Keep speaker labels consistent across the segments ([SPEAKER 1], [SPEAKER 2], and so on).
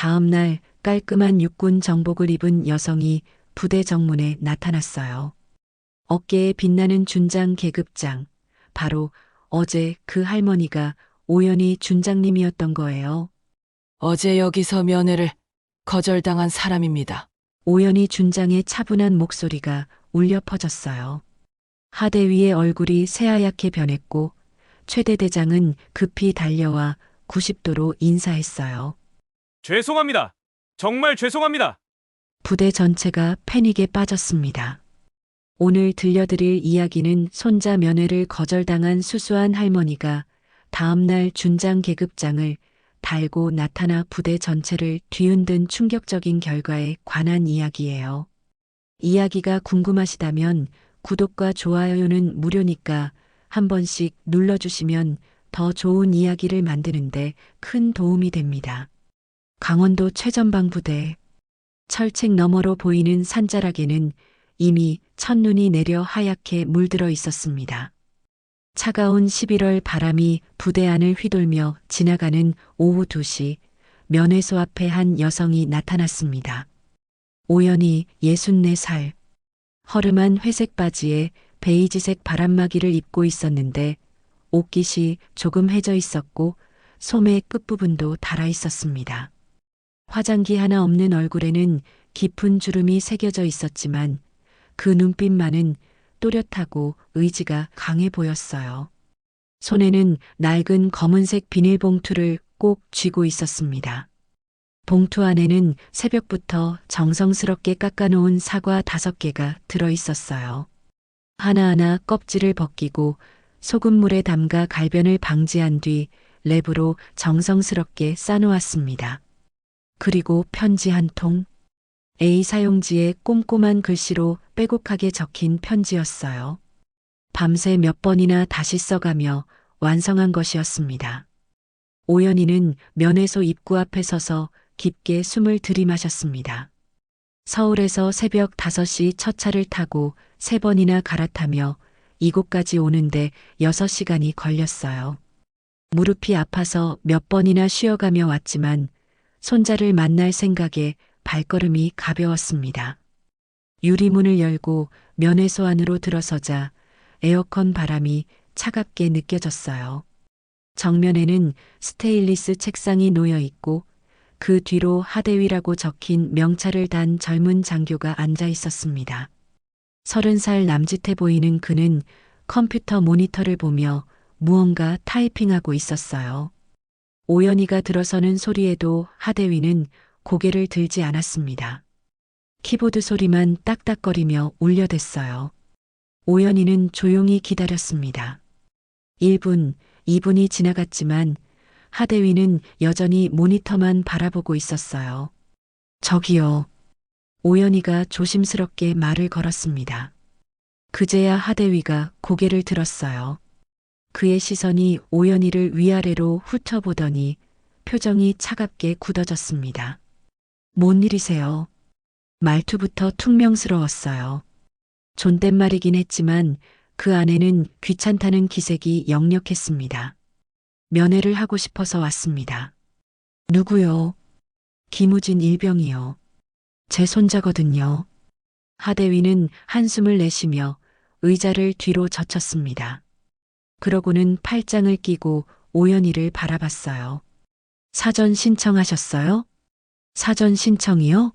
[SPEAKER 1] 다음 날 깔끔한 육군 정복을 입은 여성이 부대 정문에 나타났어요. 어깨에 빛나는 준장 계급장. 바로 어제 그 할머니가 오연희 준장님이었던 거예요.
[SPEAKER 2] 어제 여기서 면회를 거절당한 사람입니다.
[SPEAKER 1] 오연희 준장의 차분한 목소리가 울려 퍼졌어요. 하대위의 얼굴이 새하얗게 변했고 최대 대장은 급히 달려와 90도로 인사했어요.
[SPEAKER 3] 죄송합니다. 정말 죄송합니다.
[SPEAKER 1] 부대 전체가 패닉에 빠졌습니다. 오늘 들려드릴 이야기는 손자 면회를 거절당한 수수한 할머니가 다음날 준장 계급장을 달고 나타나 부대 전체를 뒤흔든 충격적인 결과에 관한 이야기예요. 이야기가 궁금하시다면 구독과 좋아요는 무료니까 한 번씩 눌러주시면 더 좋은 이야기를 만드는데 큰 도움이 됩니다. 강원도 최전방 부대. 철책 너머로 보이는 산자락에는 이미 첫눈이 내려 하얗게 물들어 있었습니다. 차가운 11월 바람이 부대 안을 휘돌며 지나가는 오후 2시 면회소 앞에 한 여성이 나타났습니다. 오연희 64살. 허름한 회색 바지에 베이지색 바람막이를 입고 있었는데 옷깃이 조금 해져 있었고 소매 끝부분도 닳아 있었습니다. 화장기 하나 없는 얼굴에는 깊은 주름이 새겨져 있었지만 그 눈빛만은 또렷하고 의지가 강해 보였어요. 손에는 낡은 검은색 비닐봉투를 꼭 쥐고 있었습니다. 봉투 안에는 새벽부터 정성스럽게 깎아놓은 사과 5개가 들어 있었어요. 하나하나 껍질을 벗기고 소금물에 담가 갈변을 방지한 뒤 랩으로 정성스럽게 싸놓았습니다. 그리고 편지 한 통. A 사용지에 꼼꼼한 글씨로 빼곡하게 적힌 편지였어요. 밤새 몇 번이나 다시 써가며 완성한 것이었습니다. 오연희는 면회소 입구 앞에 서서 깊게 숨을 들이마셨습니다. 서울에서 새벽 5시 첫 차를 타고 3번이나 갈아타며 이곳까지 오는데 6시간이 걸렸어요. 무릎이 아파서 몇 번이나 쉬어가며 왔지만 손자를 만날 생각에 발걸음이 가벼웠습니다. 유리문을 열고 면회소 안으로 들어서자 에어컨 바람이 차갑게 느껴졌어요. 정면에는 스테인리스 책상이 놓여 있고 그 뒤로 하대위라고 적힌 명찰을 단 젊은 장교가 앉아 있었습니다. 30살 남짓해 보이는 그는 컴퓨터 모니터를 보며 무언가 타이핑하고 있었어요. 오연희가 들어서는 소리에도 하대위는 고개를 들지 않았습니다. 키보드 소리만 딱딱거리며 울려댔어요. 오연희는 조용히 기다렸습니다. 1분, 2분이 지나갔지만 하대위는 여전히 모니터만 바라보고 있었어요. 저기요. 오연희가 조심스럽게 말을 걸었습니다. 그제야 하대위가 고개를 들었어요. 그의 시선이 오연희를 위아래로 훑어보더니 표정이 차갑게 굳어졌습니다. 뭔 일이세요? 말투부터 퉁명스러웠어요. 존댓말이긴 했지만 그 안에는 귀찮다는 기색이 역력했습니다. 면회를 하고 싶어서 왔습니다. 누구요? 김우진 일병이요. 제 손자거든요. 하대위는 한숨을 내쉬며 의자를 뒤로 젖혔습니다. 그러고는 팔짱을 끼고 오연희를 바라봤어요. 사전 신청하셨어요? 사전 신청이요?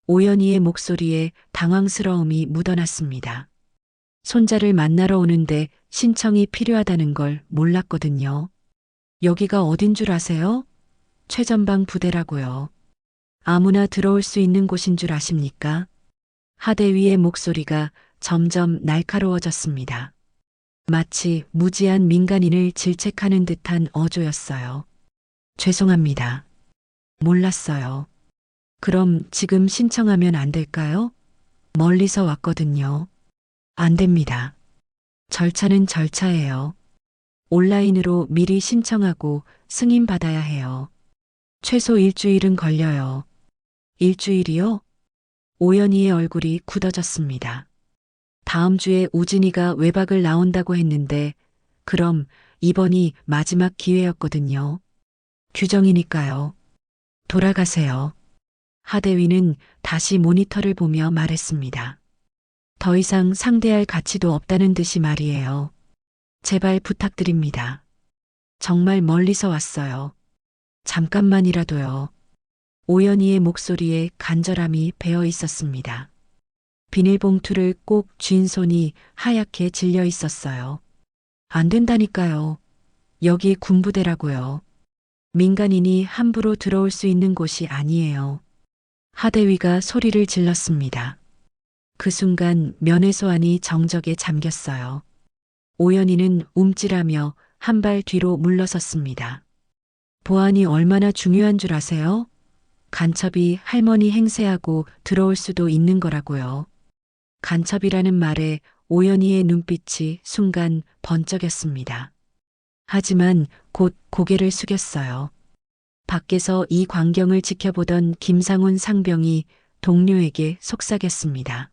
[SPEAKER 1] 오연희의 목소리에 당황스러움이 묻어났습니다. 손자를 만나러 오는데 신청이 필요하다는 걸 몰랐거든요. 여기가 어딘 줄 아세요? 최전방 부대라고요. 아무나 들어올 수 있는 곳인 줄 아십니까? 하대위의 목소리가 점점 날카로워졌습니다. 마치 무지한 민간인을 질책하는 듯한 어조였어요. 죄송합니다. 몰랐어요. 그럼 지금 신청하면 안 될까요? 멀리서 왔거든요. 안 됩니다. 절차는 절차예요. 온라인으로 미리 신청하고 승인받아야 해요. 최소 일주일은 걸려요. 일주일이요? 오연희의 얼굴이 굳어졌습니다. 다음 주에 우진이가 외박을 나온다고 했는데 그럼 이번이 마지막 기회였거든요. 규정이니까요. 돌아가세요. 하대위는 다시 모니터를 보며 말했습니다. 더 이상 상대할 가치도 없다는 듯이 말이에요. 제발 부탁드립니다. 정말 멀리서 왔어요. 잠깐만이라도요. 오연희의 목소리에 간절함이 배어 있었습니다. 비닐봉투를 꼭 쥔 손이 하얗게 질려 있었어요. 안 된다니까요. 여기 군부대라고요. 민간인이 함부로 들어올 수 있는 곳이 아니에요. 하대위가 소리를 질렀습니다. 그 순간 면회소 안이 정적에 잠겼어요. 오연희는 움찔하며 한 발 뒤로 물러섰습니다. 보안이 얼마나 중요한 줄 아세요? 간첩이 할머니 행세하고 들어올 수도 있는 거라고요. 간첩이라는 말에 오연희의 눈빛이 순간 번쩍였습니다. 하지만 곧 고개를 숙였어요. 밖에서 이 광경을 지켜보던 김상훈 상병이 동료에게 속삭였습니다.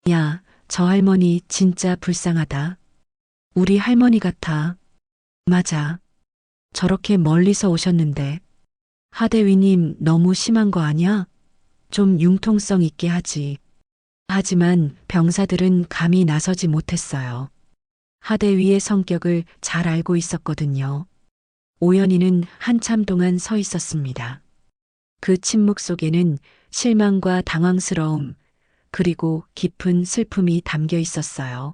[SPEAKER 1] 야, 저 할머니 진짜 불쌍하다. 우리 할머니 같아. 맞아. 저렇게 멀리서 오셨는데. 하대위님 너무 심한 거 아니야? 좀 융통성 있게 하지. 하지만 병사들은 감히 나서지 못했어요. 하대위의 성격을 잘 알고 있었거든요. 오연희는 한참 동안 서 있었습니다. 그 침묵 속에는 실망과 당황스러움, 그리고 깊은 슬픔이 담겨 있었어요.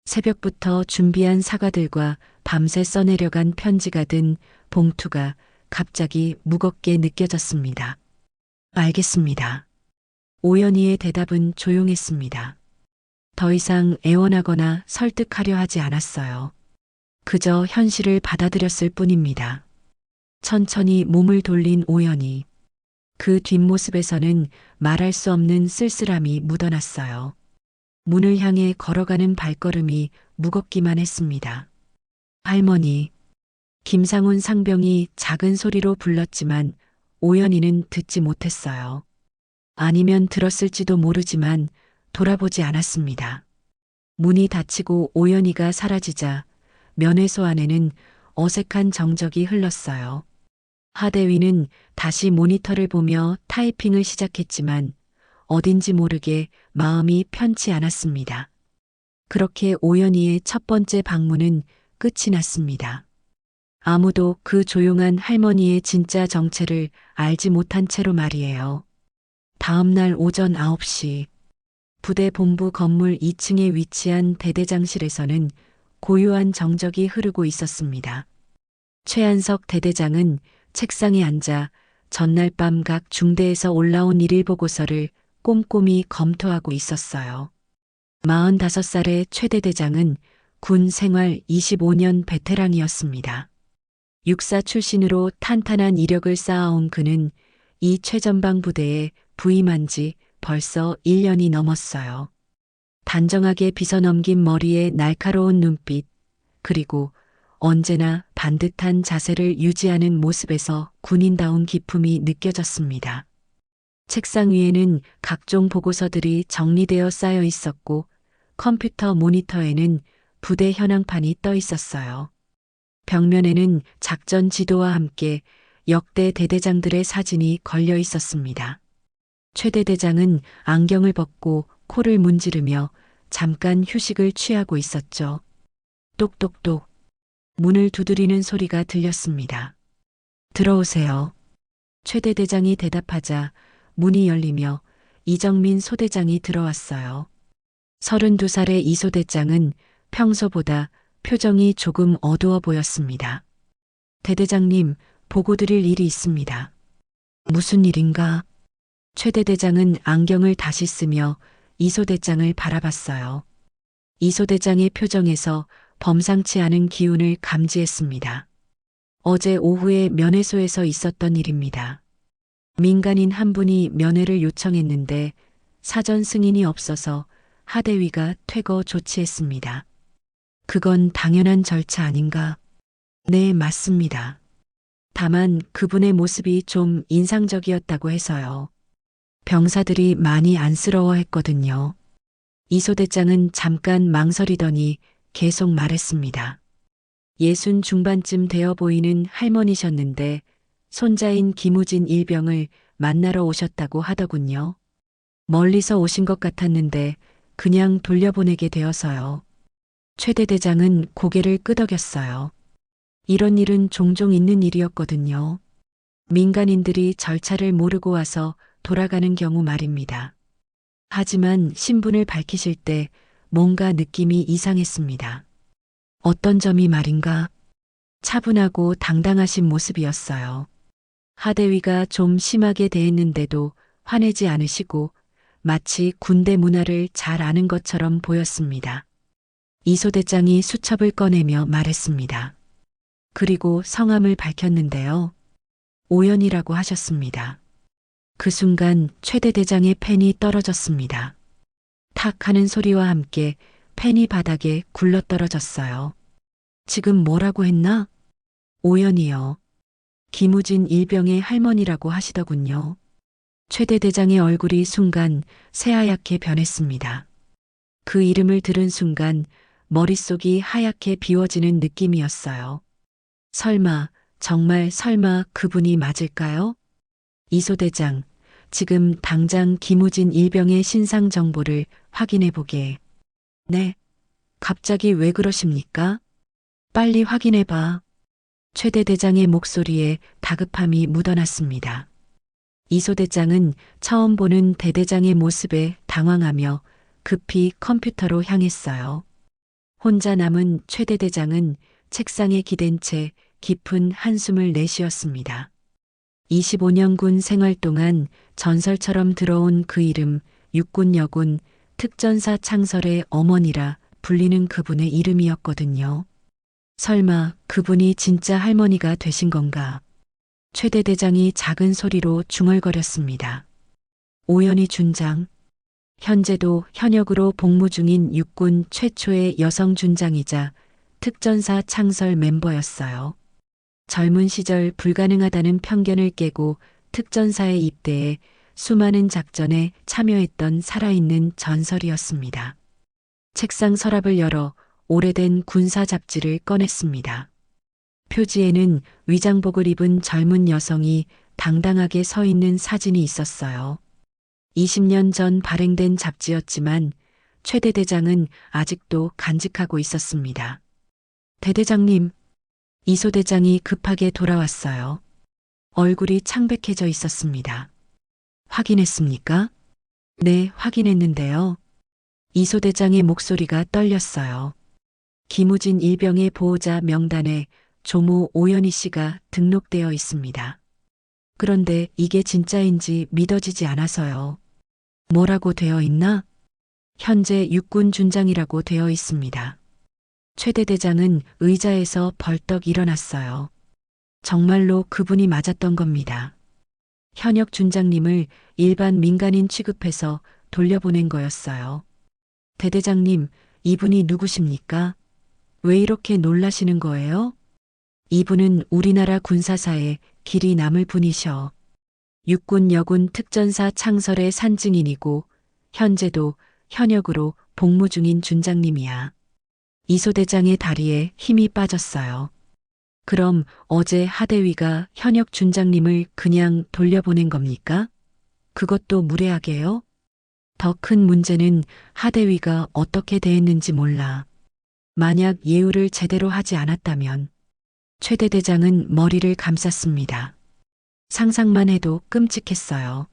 [SPEAKER 1] 새벽부터 준비한 사과들과 밤새 써내려간 편지가 든 봉투가 갑자기 무겁게 느껴졌습니다. 알겠습니다. 오연희의 대답은 조용했습니다. 더 이상 애원하거나 설득하려 하지 않았어요. 그저 현실을 받아들였을 뿐입니다. 천천히 몸을 돌린 오연희. 그 뒷모습에서는 말할 수 없는 쓸쓸함이 묻어났어요. 문을 향해 걸어가는 발걸음이 무겁기만 했습니다. 할머니. 김상훈 상병이 작은 소리로 불렀지만 오연희는 듣지 못했어요. 아니면 들었을지도 모르지만 돌아보지 않았습니다. 문이 닫히고 오연희가 사라지자 면회소 안에는 어색한 정적이 흘렀어요. 하대위는 다시 모니터를 보며 타이핑을 시작했지만 어딘지 모르게 마음이 편치 않았습니다. 그렇게 오연희의 첫 번째 방문은 끝이 났습니다. 아무도 그 조용한 할머니의 진짜 정체를 알지 못한 채로 말이에요. 다음 날 오전 9시 부대 본부 건물 2층에 위치한 대대장실에서는 고요한 정적이 흐르고 있었습니다. 최한석 대대장은 책상에 앉아 전날 밤 각 중대에서 올라온 일일 보고서를 꼼꼼히 검토하고 있었어요. 45살의 최 대대장은 군 생활 25년 베테랑이었습니다. 육사 출신으로 탄탄한 이력을 쌓아온 그는 이 최전방 부대에 부임한 지 벌써 1년이 넘었어요. 단정하게 빗어넘긴 머리에 날카로운 눈빛, 그리고 언제나 반듯한 자세를 유지하는 모습에서 군인다운 기품이 느껴졌습니다. 책상 위에는 각종 보고서들이 정리되어 쌓여 있었고 컴퓨터 모니터에는 부대 현황판이 떠 있었어요. 벽면에는 작전 지도와 함께 역대 대대장들의 사진이 걸려 있었습니다. 최 대대장은 안경을 벗고 코를 문지르며 잠깐 휴식을 취하고 있었죠. 똑똑똑. 문을 두드리는 소리가 들렸습니다. 들어오세요. 최 대대장이 대답하자 문이 열리며 이정민 소대장이 들어왔어요. 32살의 이 소대장은 평소보다 표정이 조금 어두워 보였습니다. 대대장님, 보고드릴 일이 있습니다. 무슨 일인가? 최 대대장은 안경을 다시 쓰며 이 소대장을 바라봤어요. 이 소대장의 표정에서 범상치 않은 기운을 감지했습니다. 어제 오후에 면회소에서 있었던 일입니다. 민간인 한 분이 면회를 요청했는데 사전 승인이 없어서 하대위가 퇴거 조치했습니다. 그건 당연한 절차 아닌가? 네, 맞습니다. 다만 그분의 모습이 좀 인상적이었다고 해서요. 병사들이 많이 안쓰러워했거든요. 이 소대장은 잠깐 망설이더니 계속 말했습니다. 60 중반쯤 되어 보이는 할머니셨는데 손자인 김우진 일병을 만나러 오셨다고 하더군요. 멀리서 오신 것 같았는데 그냥 돌려보내게 되어서요. 최 대대장은 고개를 끄덕였어요. 이런 일은 종종 있는 일이었거든요. 민간인들이 절차를 모르고 와서 돌아가는 경우 말입니다. 하지만 신분을 밝히실 때 뭔가 느낌이 이상했습니다. 어떤 점이 말인가? 차분하고 당당하신 모습이었어요. 하대위가 좀 심하게 대했는데도 화내지 않으시고 마치 군대 문화를 잘 아는 것처럼 보였습니다. 이소대장이 수첩을 꺼내며 말했습니다. 그리고 성함을 밝혔는데요. 오연이라고 하셨습니다. 그 순간 최 대대장의 펜이 떨어졌습니다. 탁 하는 소리와 함께 펜이 바닥에 굴러떨어졌어요. 지금 뭐라고 했나? 오연이요. 김우진 일병의 할머니라고 하시더군요. 최 대대장의 얼굴이 순간 새하얗게 변했습니다. 그 이름을 들은 순간 머릿속이 하얗게 비워지는 느낌이었어요. 설마, 정말 설마 그분이 맞을까요? 이소대장, 지금 당장 김우진 일병의 신상 정보를 확인해 보게. 네. 갑자기 왜 그러십니까? 빨리 확인해 봐. 최 대대장의 목소리에 다급함이 묻어났습니다. 이소대장은 처음 보는 대대장의 모습에 당황하며 급히 컴퓨터로 향했어요. 혼자 남은 최 대대장은 책상에 기댄 채 깊은 한숨을 내쉬었습니다. 25년군 생활 동안 전설처럼 들어온 그 이름, 육군 여군 특전사 창설의 어머니라 불리는 그분의 이름이었거든요. 설마 그분이 진짜 할머니가 되신 건가? 최 대대장이 작은 소리로 중얼거렸습니다. 오연희 준장. 현재도 현역으로 복무 중인 육군 최초의 여성 준장이자 특전사 창설 멤버였어요. 젊은 시절 불가능하다는 편견을 깨고 특전사에 입대해 수많은 작전에 참여했던 살아있는 전설이었습니다. 책상 서랍을 열어 오래된 군사 잡지를 꺼냈습니다. 표지에는 위장복을 입은 젊은 여성이 당당하게 서 있는 사진이 있었어요. 20년 전 발행된 잡지였지만 최 대대장은 아직도 간직하고 있었습니다. 대대장님, 이소대장이 급하게 돌아왔어요. 얼굴이 창백해져 있었습니다. 확인했습니까? 네, 확인했는데요. 이소대장의 목소리가 떨렸어요. 김우진 일병의 보호자 명단에 조모 오연희 씨가 등록되어 있습니다. 그런데 이게 진짜인지 믿어지지 않아서요. 뭐라고 되어 있나? 현재 육군 준장이라고 되어 있습니다. 최 대대장은 의자에서 벌떡 일어났어요. 정말로 그분이 맞았던 겁니다. 현역 준장님을 일반 민간인 취급해서 돌려보낸 거였어요. 대대장님, 이분이 누구십니까? 왜 이렇게 놀라시는 거예요? 이분은 우리나라 군사사에 길이 남을 분이셔. 육군 여군 특전사 창설의 산증인이고 현재도 현역으로 복무 중인 준장님이야. 이소대장의 다리에 힘이 빠졌어요. 그럼 어제 하대위가 현역 준장님을 그냥 돌려보낸 겁니까? 그것도 무례하게요? 더 큰 문제는 하대위가 어떻게 대했는지 몰라. 만약 예우를 제대로 하지 않았다면 최 대대장은 머리를 감쌌습니다. 상상만 해도 끔찍했어요.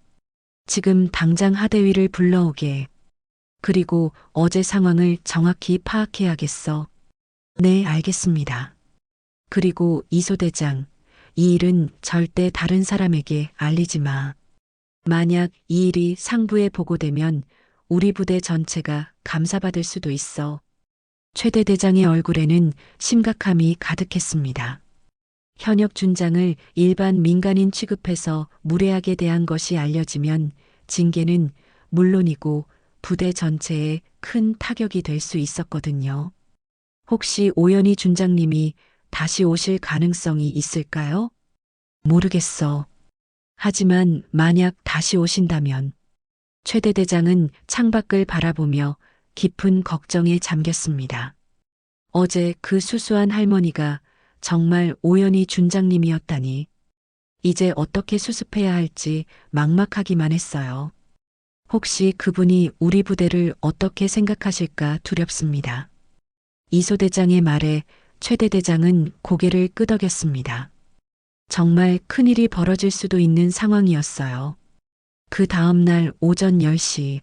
[SPEAKER 1] 지금 당장 하대위를 불러오게. 그리고 어제 상황을 정확히 파악해야겠어. 네, 알겠습니다. 그리고 이소대장, 이 일은 절대 다른 사람에게 알리지 마. 만약 이 일이 상부에 보고되면 우리 부대 전체가 감사받을 수도 있어. 최 대대장의 얼굴에는 심각함이 가득했습니다. 현역 준장을 일반 민간인 취급해서 무례하게 대한 것이 알려지면 징계는 물론이고 부대 전체에 큰 타격이 될 수 있었거든요. 혹시 오연희 준장님이 다시 오실 가능성이 있을까요? 모르겠어. 하지만 만약 다시 오신다면 최 대대장은 창밖을 바라보며 깊은 걱정에 잠겼습니다. 어제 그 수수한 할머니가 정말 오연희 준장님이었다니. 이제 어떻게 수습해야 할지 막막하기만 했어요. 혹시 그분이 우리 부대를 어떻게 생각하실까 두렵습니다. 이소대장의 말에 최대대장은 고개를 끄덕였습니다. 정말 큰일이 벌어질 수도 있는 상황이었어요. 그 다음 날 오전 10시,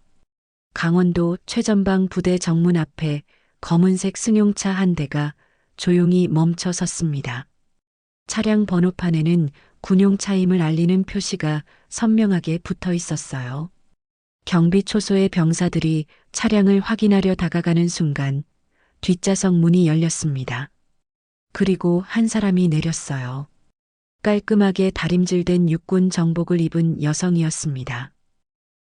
[SPEAKER 1] 강원도 최전방 부대 정문 앞에 검은색 승용차 한 대가 조용히 멈춰 섰습니다. 차량 번호판에는 군용차임을 알리는 표시가 선명하게 붙어 있었어요. 경비 초소의 병사들이 차량을 확인하려 다가가는 순간 뒷좌석 문이 열렸습니다. 그리고 한 사람이 내렸어요. 깔끔하게 다림질된 육군 정복을 입은 여성이었습니다.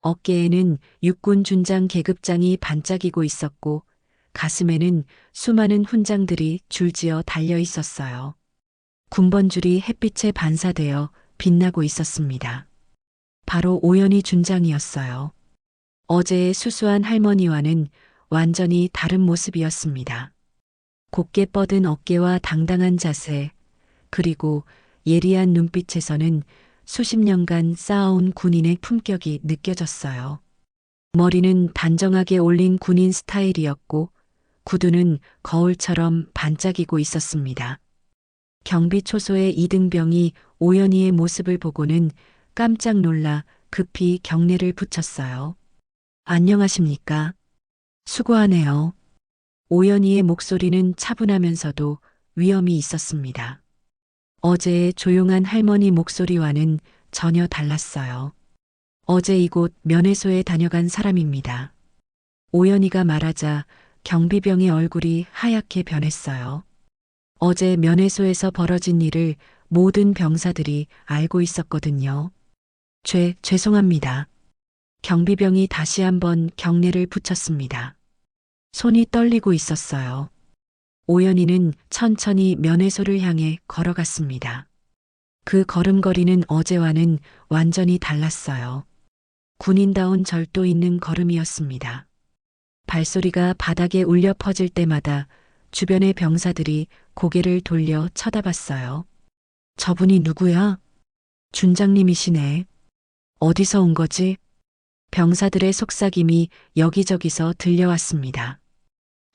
[SPEAKER 1] 어깨에는 육군 준장 계급장이 반짝이고 있었고 가슴에는 수많은 훈장들이 줄지어 달려 있었어요. 군번줄이 햇빛에 반사되어 빛나고 있었습니다. 바로 오연희 준장이었어요. 어제의 수수한 할머니와는 완전히 다른 모습이었습니다. 곧게 뻗은 어깨와 당당한 자세, 그리고 예리한 눈빛에서는 수십 년간 쌓아온 군인의 품격이 느껴졌어요. 머리는 단정하게 올린 군인 스타일이었고 구두는 거울처럼 반짝이고 있었습니다. 경비 초소의 이등병이 오연희의 모습을 보고는 깜짝 놀라 급히 경례를 붙였어요. 안녕하십니까? 수고하네요. 오연희의 목소리는 차분하면서도 위엄이 있었습니다. 어제의 조용한 할머니 목소리와는 전혀 달랐어요. 어제 이곳 면회소에 다녀간 사람입니다. 오연희가 말하자 경비병의 얼굴이 하얗게 변했어요. 어제 면회소에서 벌어진 일을 모든 병사들이 알고 있었거든요. 죄송합니다. 경비병이 다시 한번 경례를 붙였습니다. 손이 떨리고 있었어요. 오연희는 천천히 면회소를 향해 걸어갔습니다. 그 걸음걸이는 어제와는 완전히 달랐어요. 군인다운 절도 있는 걸음이었습니다. 발소리가 바닥에 울려 퍼질 때마다 주변의 병사들이 고개를 돌려 쳐다봤어요. 저분이 누구야? 준장님이시네. 어디서 온 거지? 병사들의 속삭임이 여기저기서 들려왔습니다.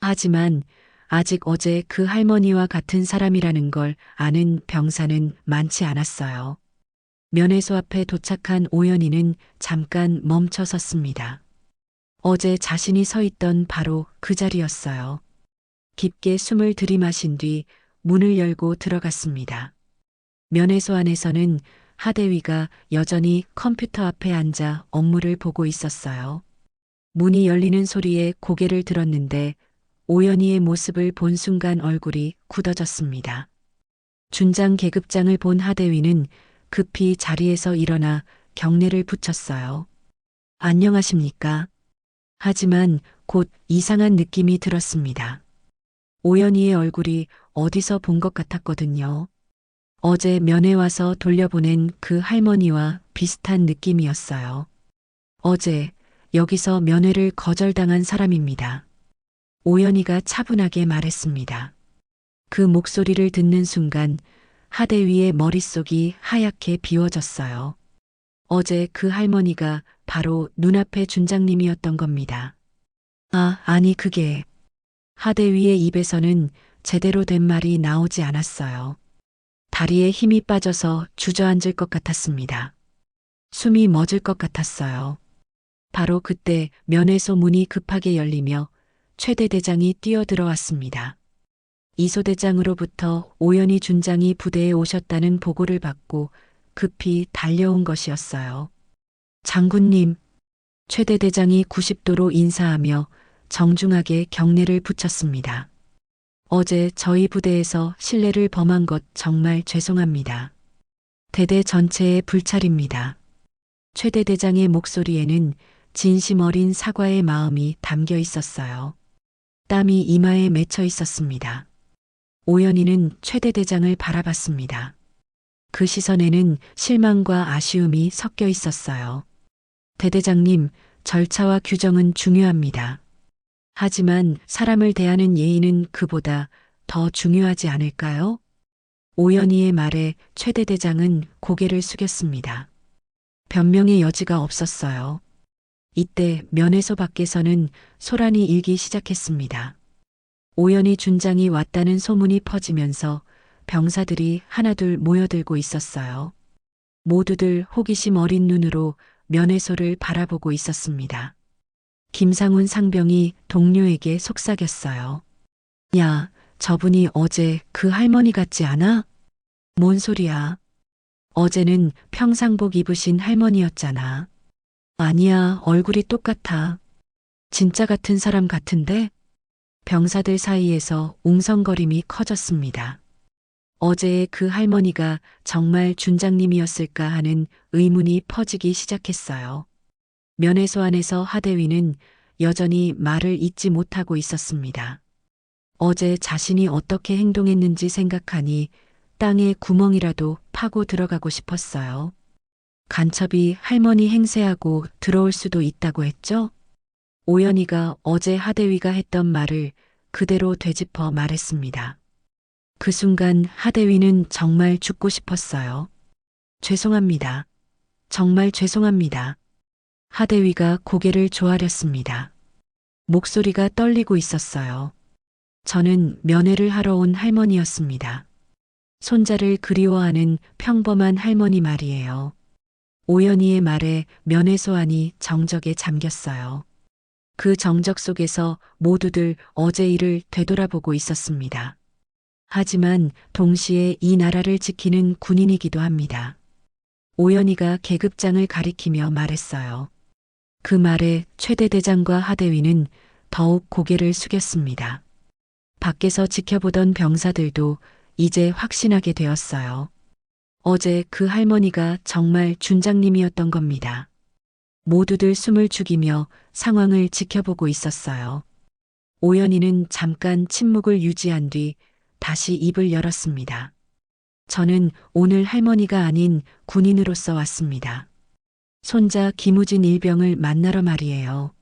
[SPEAKER 1] 하지만 아직 어제 그 할머니와 같은 사람이라는 걸 아는 병사는 많지 않았어요. 면회소 앞에 도착한 오연희는 잠깐 멈춰 섰습니다. 어제 자신이 서 있던 바로 그 자리였어요. 깊게 숨을 들이마신 뒤 문을 열고 들어갔습니다. 면회소 안에서는 하대위가 여전히 컴퓨터 앞에 앉아 업무를 보고 있었어요. 문이 열리는 소리에 고개를 들었는데 오연희의 모습을 본 순간 얼굴이 굳어졌습니다. 준장 계급장을 본 하대위는 급히 자리에서 일어나 경례를 붙였어요. 안녕하십니까? 하지만 곧 이상한 느낌이 들었습니다. 오연희의 얼굴이 어디서 본 것 같았거든요. 어제 면회 와서 돌려보낸 그 할머니와 비슷한 느낌이었어요. 어제 여기서 면회를 거절당한 사람입니다. 오연희가 차분하게 말했습니다. 그 목소리를 듣는 순간 하대위의 머릿속이 하얗게 비워졌어요. 어제 그 할머니가 바로 눈앞의 준장님이었던 겁니다. 아니 그게... 하대위의 입에서는 제대로 된 말이 나오지 않았어요. 다리에 힘이 빠져서 주저앉을 것 같았습니다. 숨이 멎을 것 같았어요. 바로 그때 면회소 문이 급하게 열리며 최대대장이 뛰어들어왔습니다. 이소대장으로부터 오연희 준장이 부대에 오셨다는 보고를 받고 급히 달려온 것이었어요. 장군님, 최대대장이 90도로 인사하며 정중하게 경례를 붙였습니다. 어제 저희 부대에서 실례를 범한 것 정말 죄송합니다. 대대 전체의 불찰입니다. 최대대장의 목소리에는 진심 어린 사과의 마음이 담겨 있었어요. 땀이 이마에 맺혀 있었습니다. 오연희는 최대대장을 바라봤습니다. 그 시선에는 실망과 아쉬움이 섞여 있었어요. 대대장님, 절차와 규정은 중요합니다. 하지만 사람을 대하는 예의는 그보다 더 중요하지 않을까요? 오연희의 말에 최대 대장은 고개를 숙였습니다. 변명의 여지가 없었어요. 이때 면회소 밖에서는 소란이 일기 시작했습니다. 오연희 준장이 왔다는 소문이 퍼지면서 병사들이 하나둘 모여들고 있었어요. 모두들 호기심 어린 눈으로 면회소를 바라보고 있었습니다. 김상훈 상병이 동료에게 속삭였어요. 야, 저분이 어제 그 할머니 같지 않아? 뭔 소리야? 어제는 평상복 입으신 할머니였잖아. 아니야, 얼굴이 똑같아. 진짜 같은 사람 같은데? 병사들 사이에서 웅성거림이 커졌습니다. 어제의 그 할머니가 정말 준장님이었을까 하는 의문이 퍼지기 시작했어요. 면회소 안에서 하대위는 여전히 말을 잇지 못하고 있었습니다. 어제 자신이 어떻게 행동했는지 생각하니 땅에 구멍이라도 파고 들어가고 싶었어요. 간첩이 할머니 행세하고 들어올 수도 있다고 했죠? 오연희가 어제 하대위가 했던 말을 그대로 되짚어 말했습니다. 그 순간 하대위는 정말 죽고 싶었어요. 죄송합니다. 정말 죄송합니다. 하대위가 고개를 조아렸습니다. 목소리가 떨리고 있었어요. 저는 면회를 하러 온 할머니였습니다. 손자를 그리워하는 평범한 할머니 말이에요. 오연희의 말에 면회소 안이 정적에 잠겼어요. 그 정적 속에서 모두들 어제 일을 되돌아보고 있었습니다. 하지만 동시에 이 나라를 지키는 군인이기도 합니다. 오연희가 계급장을 가리키며 말했어요. 그 말에 최대 대장과 하대위는 더욱 고개를 숙였습니다. 밖에서 지켜보던 병사들도 이제 확신하게 되었어요. 어제 그 할머니가 정말 준장님이었던 겁니다. 모두들 숨을 죽이며 상황을 지켜보고 있었어요. 오연희는 잠깐 침묵을 유지한 뒤 다시 입을 열었습니다. 저는 오늘 할머니가 아닌 군인으로서 왔습니다. 손자 김우진 일병을 만나러 말이에요.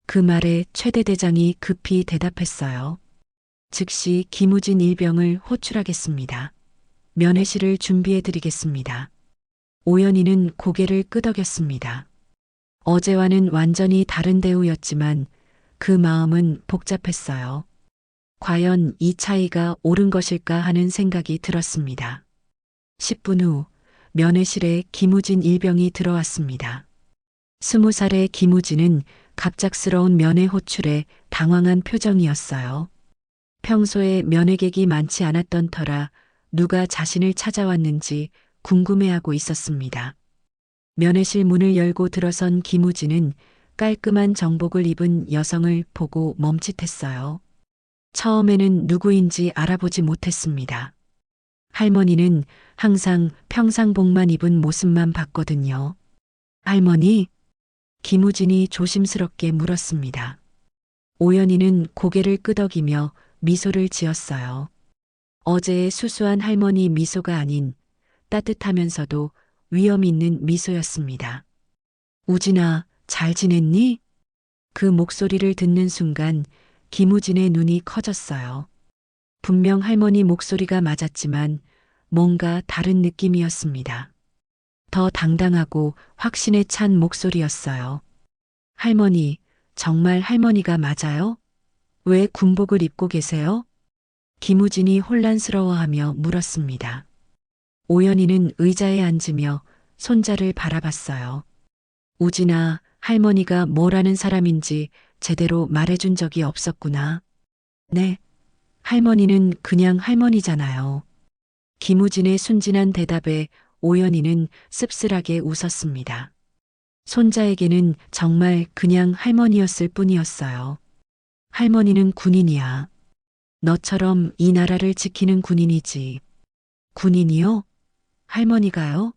[SPEAKER 1] 그 말에 최대 대장이 급히 대답했어요. 즉시 김우진 일병을 호출하겠습니다. 면회실을 준비해 드리겠습니다. 오연희는 고개를 끄덕였습니다. 어제와는 완전히 다른 대우였지만 그 마음은 복잡했어요. 과연 이 차이가 옳은 것일까 하는 생각이 들었습니다. 10분 후 면회실에 김우진 일병이 들어왔습니다. 20살의 김우진은 갑작스러운 면회 호출에 당황한 표정이었어요. 평소에 면회객이 많지 않았던 터라 누가 자신을 찾아왔는지 궁금해하고 있었습니다. 면회실 문을 열고 들어선 김우진은 깔끔한 정복을 입은 여성을 보고 멈칫했어요. 처음에는 누구인지 알아보지 못했습니다. 할머니는 항상 평상복만 입은 모습만 봤거든요. 할머니? 김우진이 조심스럽게 물었습니다. 오연희는 고개를 끄덕이며 미소를 지었어요. 어제의 수수한 할머니 미소가 아닌 따뜻하면서도 위험 있는 미소였습니다. 우진아, 잘 지냈니? 그 목소리를 듣는 순간 김우진의 눈이 커졌어요. 분명 할머니 목소리가 맞았지만 뭔가 다른 느낌이었습니다. 더 당당하고 확신에 찬 목소리였어요. 할머니, 정말 할머니가 맞아요? 왜 군복을 입고 계세요? 김우진이 혼란스러워하며 물었습니다. 오연희는 의자에 앉으며 손자를 바라봤어요. 우진아, 할머니가 뭐라는 사람인지 제대로 말해준 적이 없었구나. 네, 할머니는 그냥 할머니잖아요. 김우진의 순진한 대답에 오연희는 씁쓸하게 웃었습니다. 손자에게는 정말 그냥 할머니였을 뿐이었어요. 할머니는 군인이야. 너처럼 이 나라를 지키는 군인이지. 군인이요? 할머니가요?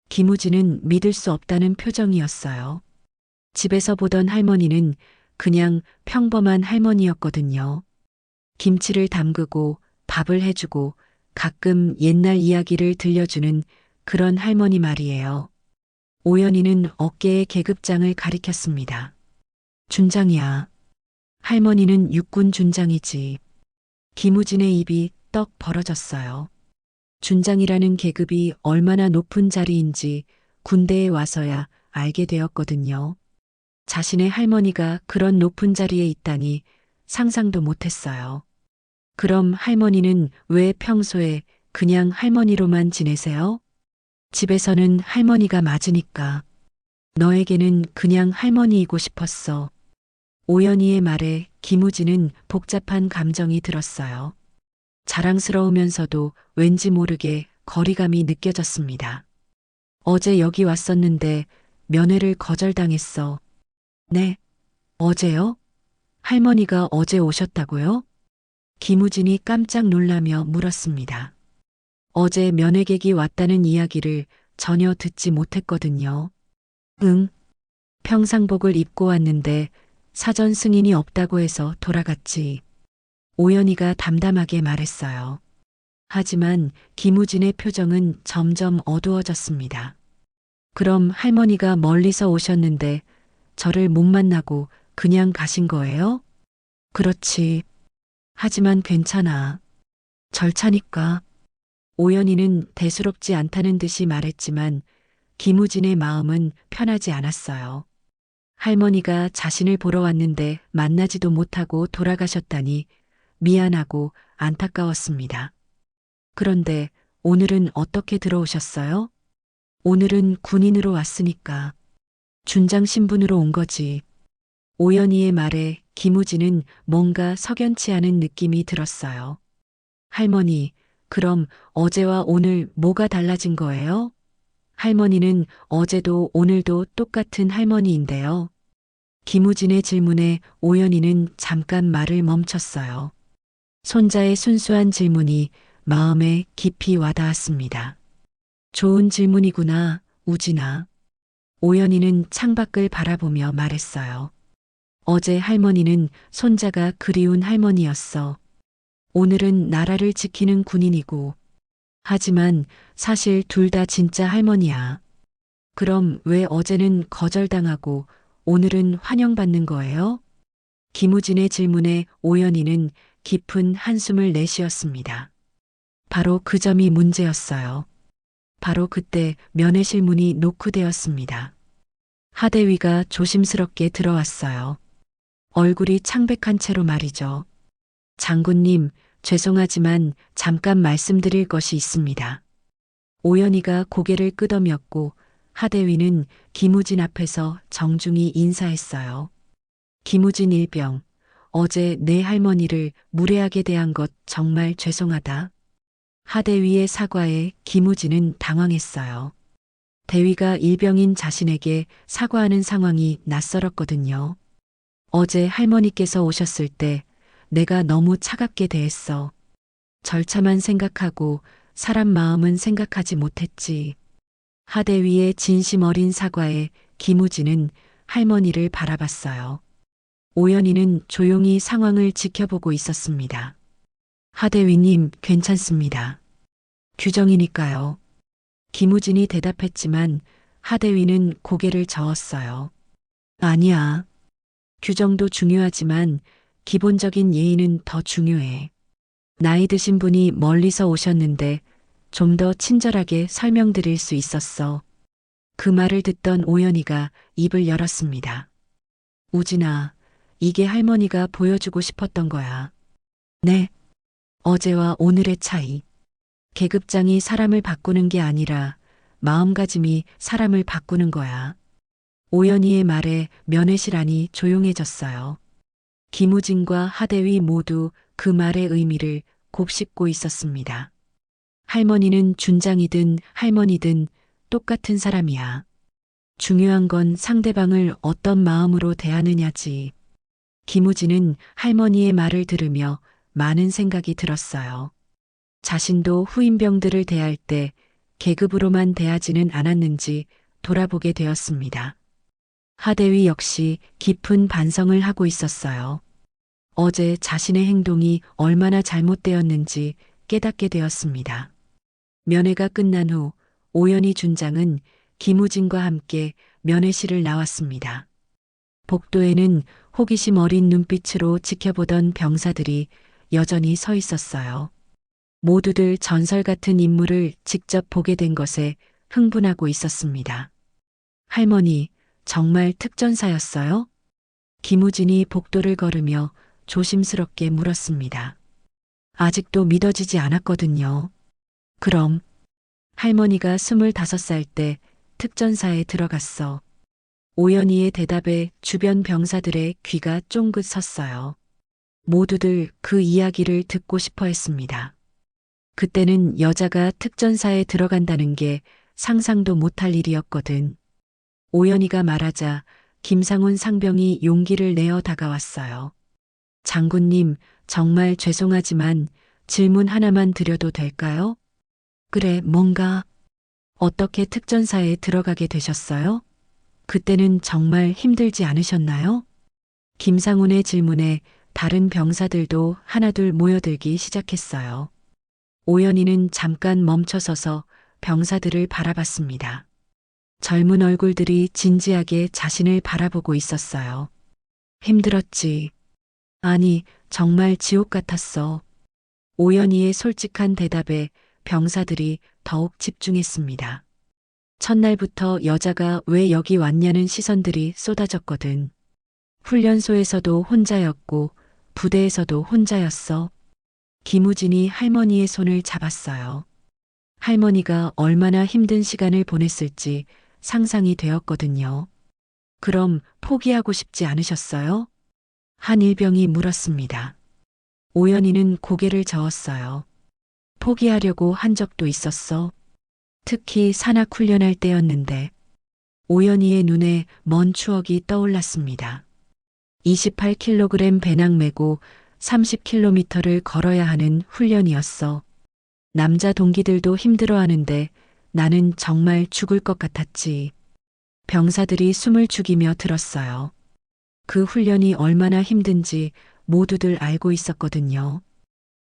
[SPEAKER 1] 김우진은 믿을 수 없다는 표정이었어요. 집에서 보던 할머니는 그냥 평범한 할머니였거든요. 김치를 담그고 밥을 해주고 가끔 옛날 이야기를 들려주는 그런 할머니 말이에요. 오연희는 어깨에 계급장을 가리켰습니다. 준장이야. 할머니는 육군 준장이지. 김우진의 입이 떡 벌어졌어요. 준장이라는 계급이 얼마나 높은 자리인지 군대에 와서야 알게 되었거든요. 자신의 할머니가 그런 높은 자리에 있다니 상상도 못했어요. 그럼 할머니는 왜 평소에 그냥 할머니로만 지내세요? 집에서는 할머니가 맞으니까. 너에게는 그냥 할머니이고 싶었어. 오연희의 말에 김우진은 복잡한 감정이 들었어요. 자랑스러우면서도 왠지 모르게 거리감이 느껴졌습니다. 어제 여기 왔었는데 면회를 거절당했어. 네, 어제요? 할머니가 어제 오셨다고요? 김우진이 깜짝 놀라며 물었습니다. 어제 면회객이 왔다는 이야기를 전혀 듣지 못했거든요. 응, 평상복을 입고 왔는데 사전 승인이 없다고 해서 돌아갔지. 오연희가 담담하게 말했어요. 하지만 김우진의 표정은 점점 어두워졌습니다. 그럼 할머니가 멀리서 오셨는데 저를 못 만나고 그냥 가신 거예요? 그렇지. 하지만 괜찮아. 절차니까. 오연희는 대수롭지 않다는 듯이 말했지만 김우진의 마음은 편하지 않았어요. 할머니가 자신을 보러 왔는데 만나지도 못하고 돌아가셨다니 미안하고 안타까웠습니다. 그런데 오늘은 어떻게 들어오셨어요? 오늘은 군인으로 왔으니까. 준장 신분으로 온 거지. 오연희의 말에 김우진은 뭔가 석연치 않은 느낌이 들었어요. 할머니, 그럼 어제와 오늘 뭐가 달라진 거예요? 할머니는 어제도 오늘도 똑같은 할머니인데요. 김우진의 질문에 오연희는 잠깐 말을 멈췄어요. 손자의 순수한 질문이 마음에 깊이 와닿았습니다. 좋은 질문이구나, 우진아. 오연희는 창밖을 바라보며 말했어요. 어제 할머니는 손자가 그리운 할머니였어. 오늘은 나라를 지키는 군인이고. 하지만 사실 둘 다 진짜 할머니야. 그럼 왜 어제는 거절당하고 오늘은 환영받는 거예요? 김우진의 질문에 오연희는 깊은 한숨을 내쉬었습니다. 바로 그 점이 문제였어요. 바로 그때 면회실 문이 노크되었습니다. 하대위가 조심스럽게 들어왔어요. 얼굴이 창백한 채로 말이죠. 장군님, 죄송하지만 잠깐 말씀드릴 것이 있습니다. 오연희가 고개를 끄덕였고 하대위는 김우진 앞에서 정중히 인사했어요. 김우진 일병, 어제 내 할머니를 무례하게 대한 것 정말 죄송하다. 하대위의 사과에 김우진은 당황했어요. 대위가 일병인 자신에게 사과하는 상황이 낯설었거든요. 어제 할머니께서 오셨을 때 내가 너무 차갑게 대했어. 절차만 생각하고 사람 마음은 생각하지 못했지. 하대위의 진심 어린 사과에 김우진은 할머니를 바라봤어요. 오연희는 조용히 상황을 지켜보고 있었습니다. 하대위님, 괜찮습니다. 규정이니까요. 김우진이 대답했지만 하대위는 고개를 저었어요. 아니야. 규정도 중요하지만 기본적인 예의는 더 중요해. 나이 드신 분이 멀리서 오셨는데 좀 더 친절하게 설명드릴 수 있었어. 그 말을 듣던 오연희가 입을 열었습니다. 우진아, 이게 할머니가 보여주고 싶었던 거야. 네. 어제와 오늘의 차이. 계급장이 사람을 바꾸는 게 아니라 마음가짐이 사람을 바꾸는 거야. 오연희의 말에 면회실 안이 조용해졌어요. 김우진과 하대위 모두 그 말의 의미를 곱씹고 있었습니다. 할머니는 준장이든 할머니든 똑같은 사람이야. 중요한 건 상대방을 어떤 마음으로 대하느냐지. 김우진은 할머니의 말을 들으며 많은 생각이 들었어요. 자신도 후임병들을 대할 때 계급으로만 대하지는 않았는지 돌아보게 되었습니다. 하대위 역시 깊은 반성을 하고 있었어요. 어제 자신의 행동이 얼마나 잘못되었는지 깨닫게 되었습니다. 면회가 끝난 후 오연희 준장은 김우진과 함께 면회실을 나왔습니다. 복도에는 호기심 어린 눈빛으로 지켜보던 병사들이 여전히 서 있었어요. 모두들 전설 같은 인물을 직접 보게 된 것에 흥분하고 있었습니다. 할머니, 정말 특전사였어요? 김우진이 복도를 걸으며 조심스럽게 물었습니다. 아직도 믿어지지 않았거든요. 그럼 할머니가 25살 때 특전사에 들어갔어. 오연희의 대답에 주변 병사들의 귀가 쫑긋 섰어요. 모두들 그 이야기를 듣고 싶어 했습니다. 그때는 여자가 특전사에 들어간다는 게 상상도 못할 일이었거든. 오연희가 말하자 김상훈 상병이 용기를 내어 다가왔어요. 장군님, 정말 죄송하지만 질문 하나만 드려도 될까요? 그래, 뭔가? 어떻게 특전사에 들어가게 되셨어요? 그때는 정말 힘들지 않으셨나요? 김상훈의 질문에 다른 병사들도 하나둘 모여들기 시작했어요. 오연희는 잠깐 멈춰서서 병사들을 바라봤습니다. 젊은 얼굴들이 진지하게 자신을 바라보고 있었어요. 힘들었지. 아니, 정말 지옥 같았어. 오연희의 솔직한 대답에 병사들이 더욱 집중했습니다. 첫날부터 여자가 왜 여기 왔냐는 시선들이 쏟아졌거든. 훈련소에서도 혼자였고 부대에서도 혼자였어. 김우진이 할머니의 손을 잡았어요. 할머니가 얼마나 힘든 시간을 보냈을지 상상이 되었거든요. 그럼 포기하고 싶지 않으셨어요? 한 일병이 물었습니다. 오연희는 고개를 저었어요. 포기하려고 한 적도 있었어. 특히 산악 훈련할 때였는데 오연희의 눈에 먼 추억이 떠올랐습니다. 28kg 배낭 메고 30km를 걸어야 하는 훈련이었어. 남자 동기들도 힘들어하는데 나는 정말 죽을 것 같았지. 병사들이 숨을 죽이며 들었어요. 그 훈련이 얼마나 힘든지 모두들 알고 있었거든요.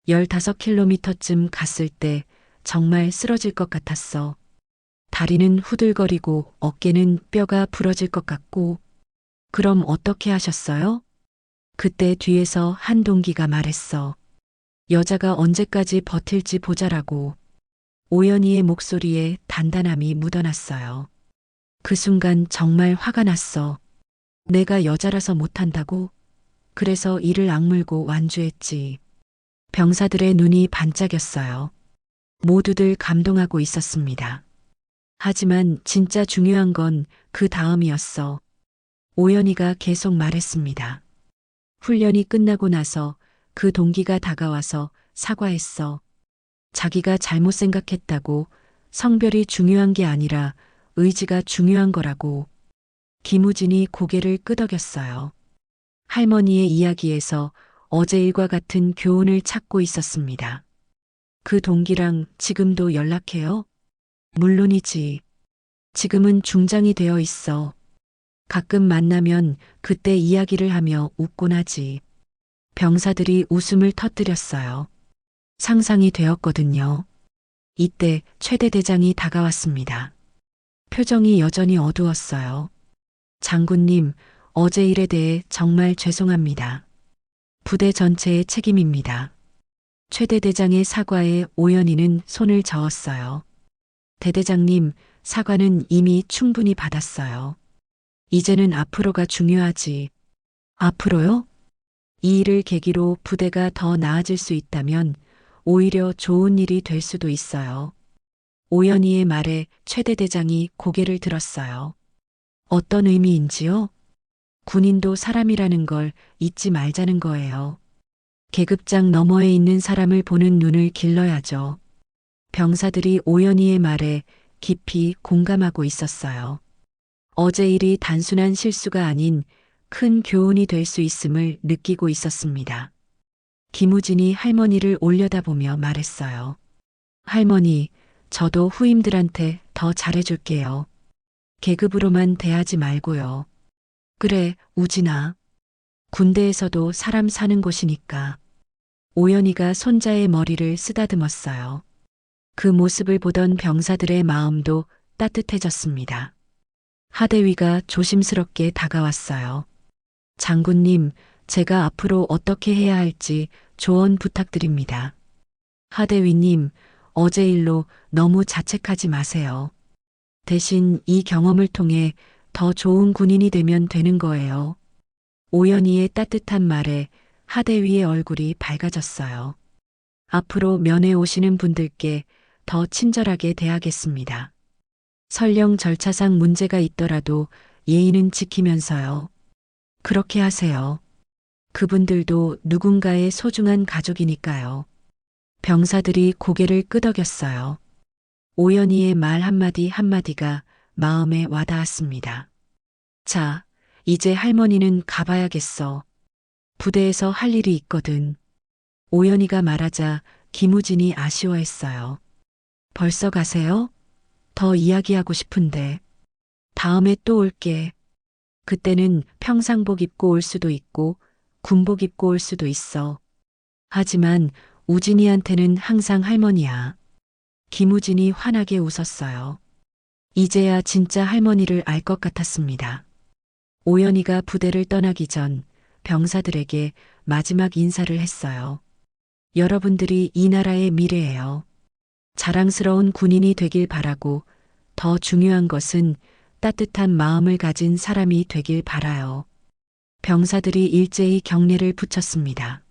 [SPEAKER 1] 15km쯤 갔을 때 정말 쓰러질 것 같았어. 다리는 후들거리고 어깨는 뼈가 부러질 것 같고. 그럼 어떻게 하셨어요? 그때 뒤에서 한 동기가 말했어. 여자가 언제까지 버틸지 보자라고. 오연희의 목소리에 단단함이 묻어났어요. 그 순간 정말 화가 났어. 내가 여자라서 못한다고? 그래서 이를 악물고 완주했지. 병사들의 눈이 반짝였어요. 모두들 감동하고 있었습니다. 하지만 진짜 중요한 건 그 다음이었어. 오연희가 계속 말했습니다. 훈련이 끝나고 나서 그 동기가 다가와서 사과했어. 자기가 잘못 생각했다고. 성별이 중요한 게 아니라 의지가 중요한 거라고. 김우진이 고개를 끄덕였어요. 할머니의 이야기에서 어제 일과 같은 교훈을 찾고 있었습니다. 그 동기랑 지금도 연락해요? 물론이지. 지금은 중장이 되어 있어. 가끔 만나면 그때 이야기를 하며 웃곤 하지. 병사들이 웃음을 터뜨렸어요. 상상이 되었거든요. 이때 최대 대장이 다가왔습니다. 표정이 여전히 어두웠어요. 장군님, 어제 일에 대해 정말 죄송합니다. 부대 전체의 책임입니다. 최대 대장의 사과에 오연희는 손을 저었어요. 대대장님, 사과는 이미 충분히 받았어요. 이제는 앞으로가 중요하지. 앞으로요? 이 일을 계기로 부대가 더 나아질 수 있다면 오히려 좋은 일이 될 수도 있어요. 오연희의 말에 최대 대장이 고개를 들었어요. 어떤 의미인지요? 군인도 사람이라는 걸 잊지 말자는 거예요. 계급장 너머에 있는 사람을 보는 눈을 길러야죠. 병사들이 오연희의 말에 깊이 공감하고 있었어요. 어제 일이 단순한 실수가 아닌 큰 교훈이 될 수 있음을 느끼고 있었습니다. 김우진이 할머니를 올려다보며 말했어요. 할머니, 저도 후임들한테 더 잘해줄게요. 계급으로만 대하지 말고요. 그래, 우진아. 군대에서도 사람 사는 곳이니까. 오연희가 손자의 머리를 쓰다듬었어요. 그 모습을 보던 병사들의 마음도 따뜻해졌습니다. 하대위가 조심스럽게 다가왔어요. 장군님, 제가 앞으로 어떻게 해야 할지 조언 부탁드립니다. 하대위님, 어제 일로 너무 자책하지 마세요. 대신 이 경험을 통해 더 좋은 군인이 되면 되는 거예요. 오연희의 따뜻한 말에 하대위의 얼굴이 밝아졌어요. 앞으로 면회 오시는 분들께 더 친절하게 대하겠습니다. 설령 절차상 문제가 있더라도 예의는 지키면서요. 그렇게 하세요. 그분들도 누군가의 소중한 가족이니까요. 병사들이 고개를 끄덕였어요. 오연희의 말 한마디 한마디가 마음에 와닿았습니다. 자, 이제 할머니는 가봐야겠어. 부대에서 할 일이 있거든. 오연희가 말하자 김우진이 아쉬워했어요. 벌써 가세요? 더 이야기하고 싶은데. 다음에 또 올게. 그때는 평상복 입고 올 수도 있고 군복 입고 올 수도 있어. 하지만 우진이한테는 항상 할머니야. 김우진이 환하게 웃었어요. 이제야 진짜 할머니를 알 것 같았습니다. 오연희가 부대를 떠나기 전 병사들에게 마지막 인사를 했어요. 여러분들이 이 나라의 미래예요. 자랑스러운 군인이 되길 바라고 더 중요한 것은 따뜻한 마음을 가진 사람이 되길 바라요. 병사들이 일제히 경례를 붙였습니다.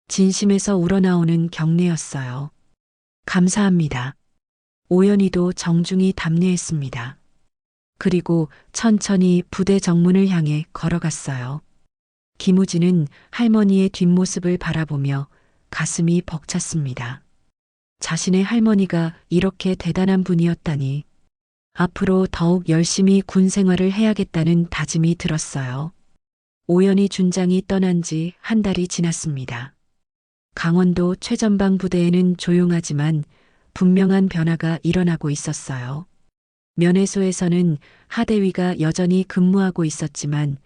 [SPEAKER 1] 진심에서 우러나오는 경례였어요. 감사합니다. 오연희도 정중히 답례했습니다. 그리고 천천히 부대 정문을 향해 걸어갔어요. 김우진은 할머니의 뒷모습을 바라보며 가슴이 벅찼습니다. 자신의 할머니가 이렇게 대단한 분이었다니. 앞으로 더욱 열심히 군 생활을 해야겠다는 다짐이 들었어요. 오연희 준장이 떠난 지 한 달이 지났습니다. 강원도 최전방 부대에는 조용하지만 분명한 변화가 일어나고 있었어요. 면회소에서는 하대위가 여전히 근무하고 있었지만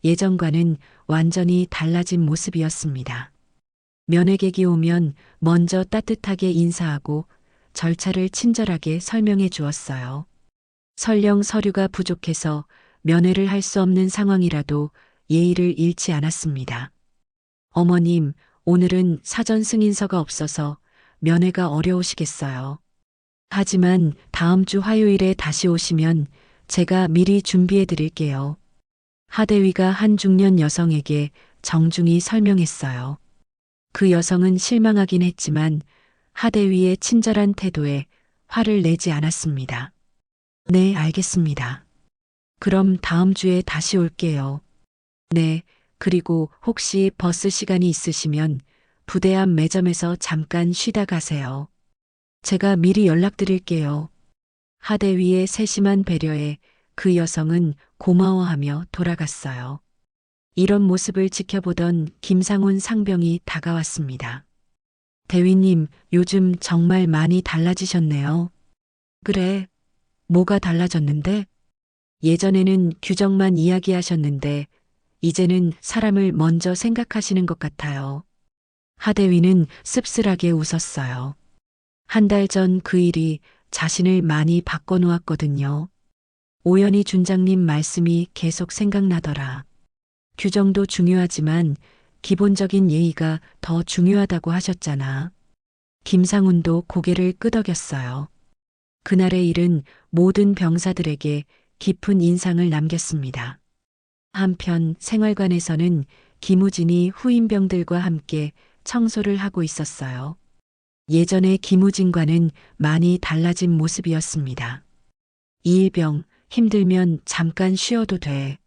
[SPEAKER 1] 예전과는 완전히 달라진 모습이었습니다. 면회객이 오면 먼저 따뜻하게 인사하고 절차를 친절하게 설명해 주었어요. 설령 서류가 부족해서 면회를 할 수 없는 상황이라도 예의를 잃지 않았습니다. 어머님, 오늘은 사전 승인서가 없어서 면회가 어려우시겠어요. 하지만 다음 주 화요일에 다시 오시면 제가 미리 준비해 드릴게요. 하대위가 한 중년 여성에게 정중히 설명했어요. 그 여성은 실망하긴 했지만 하대위의 친절한 태도에 화를 내지 않았습니다. 네, 알겠습니다. 그럼 다음 주에 다시 올게요. 네, 그리고 혹시 버스 시간이 있으시면 부대 앞 매점에서 잠깐 쉬다 가세요. 제가 미리 연락드릴게요. 하대위의 세심한 배려에 그 여성은 고마워하며 돌아갔어요. 이런 모습을 지켜보던 김상훈 상병이 다가왔습니다. 대위님, 요즘 정말 많이 달라지셨네요. 그래, 뭐가 달라졌는데? 예전에는 규정만 이야기하셨는데 이제는 사람을 먼저 생각하시는 것 같아요. 하대위는 씁쓸하게 웃었어요. 한 달 전 그 일이 자신을 많이 바꿔놓았거든요. 오연희 준장님 말씀이 계속 생각나더라. 규정도 중요하지만 기본적인 예의가 더 중요하다고 하셨잖아. 김상훈도 고개를 끄덕였어요. 그날의 일은 모든 병사들에게 깊은 인상을 남겼습니다. 한편 생활관에서는 김우진이 후임병들과 함께 청소를 하고 있었어요. 예전의 김우진과는 많이 달라진 모습이었습니다. 이일병, 힘들면 잠깐 쉬어도 돼.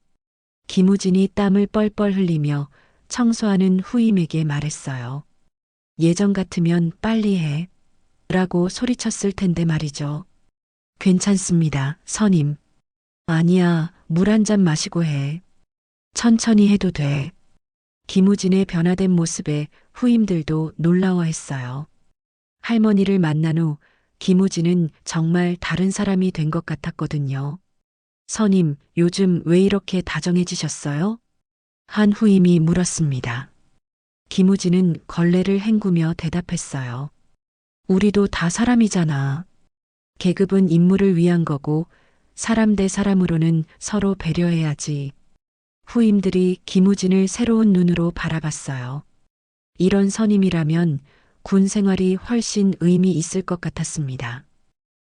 [SPEAKER 1] 김우진이 땀을 뻘뻘 흘리며 청소하는 후임에게 말했어요. 예전 같으면 빨리 해. 라고 소리쳤을 텐데 말이죠. 괜찮습니다, 선임. 아니야, 물 한 잔 마시고 해. 천천히 해도 돼. 김우진의 변화된 모습에 후임들도 놀라워했어요. 할머니를 만난 후 김우진은 정말 다른 사람이 된 것 같았거든요. 선임, 요즘 왜 이렇게 다정해지셨어요? 한 후임이 물었습니다. 김우진은 걸레를 헹구며 대답했어요. 우리도 다 사람이잖아. 계급은 인물을 위한 거고 사람 대 사람으로는 서로 배려해야지. 후임들이 김우진을 새로운 눈으로 바라봤어요. 이런 선임이라면 군 생활이 훨씬 의미 있을 것 같았습니다.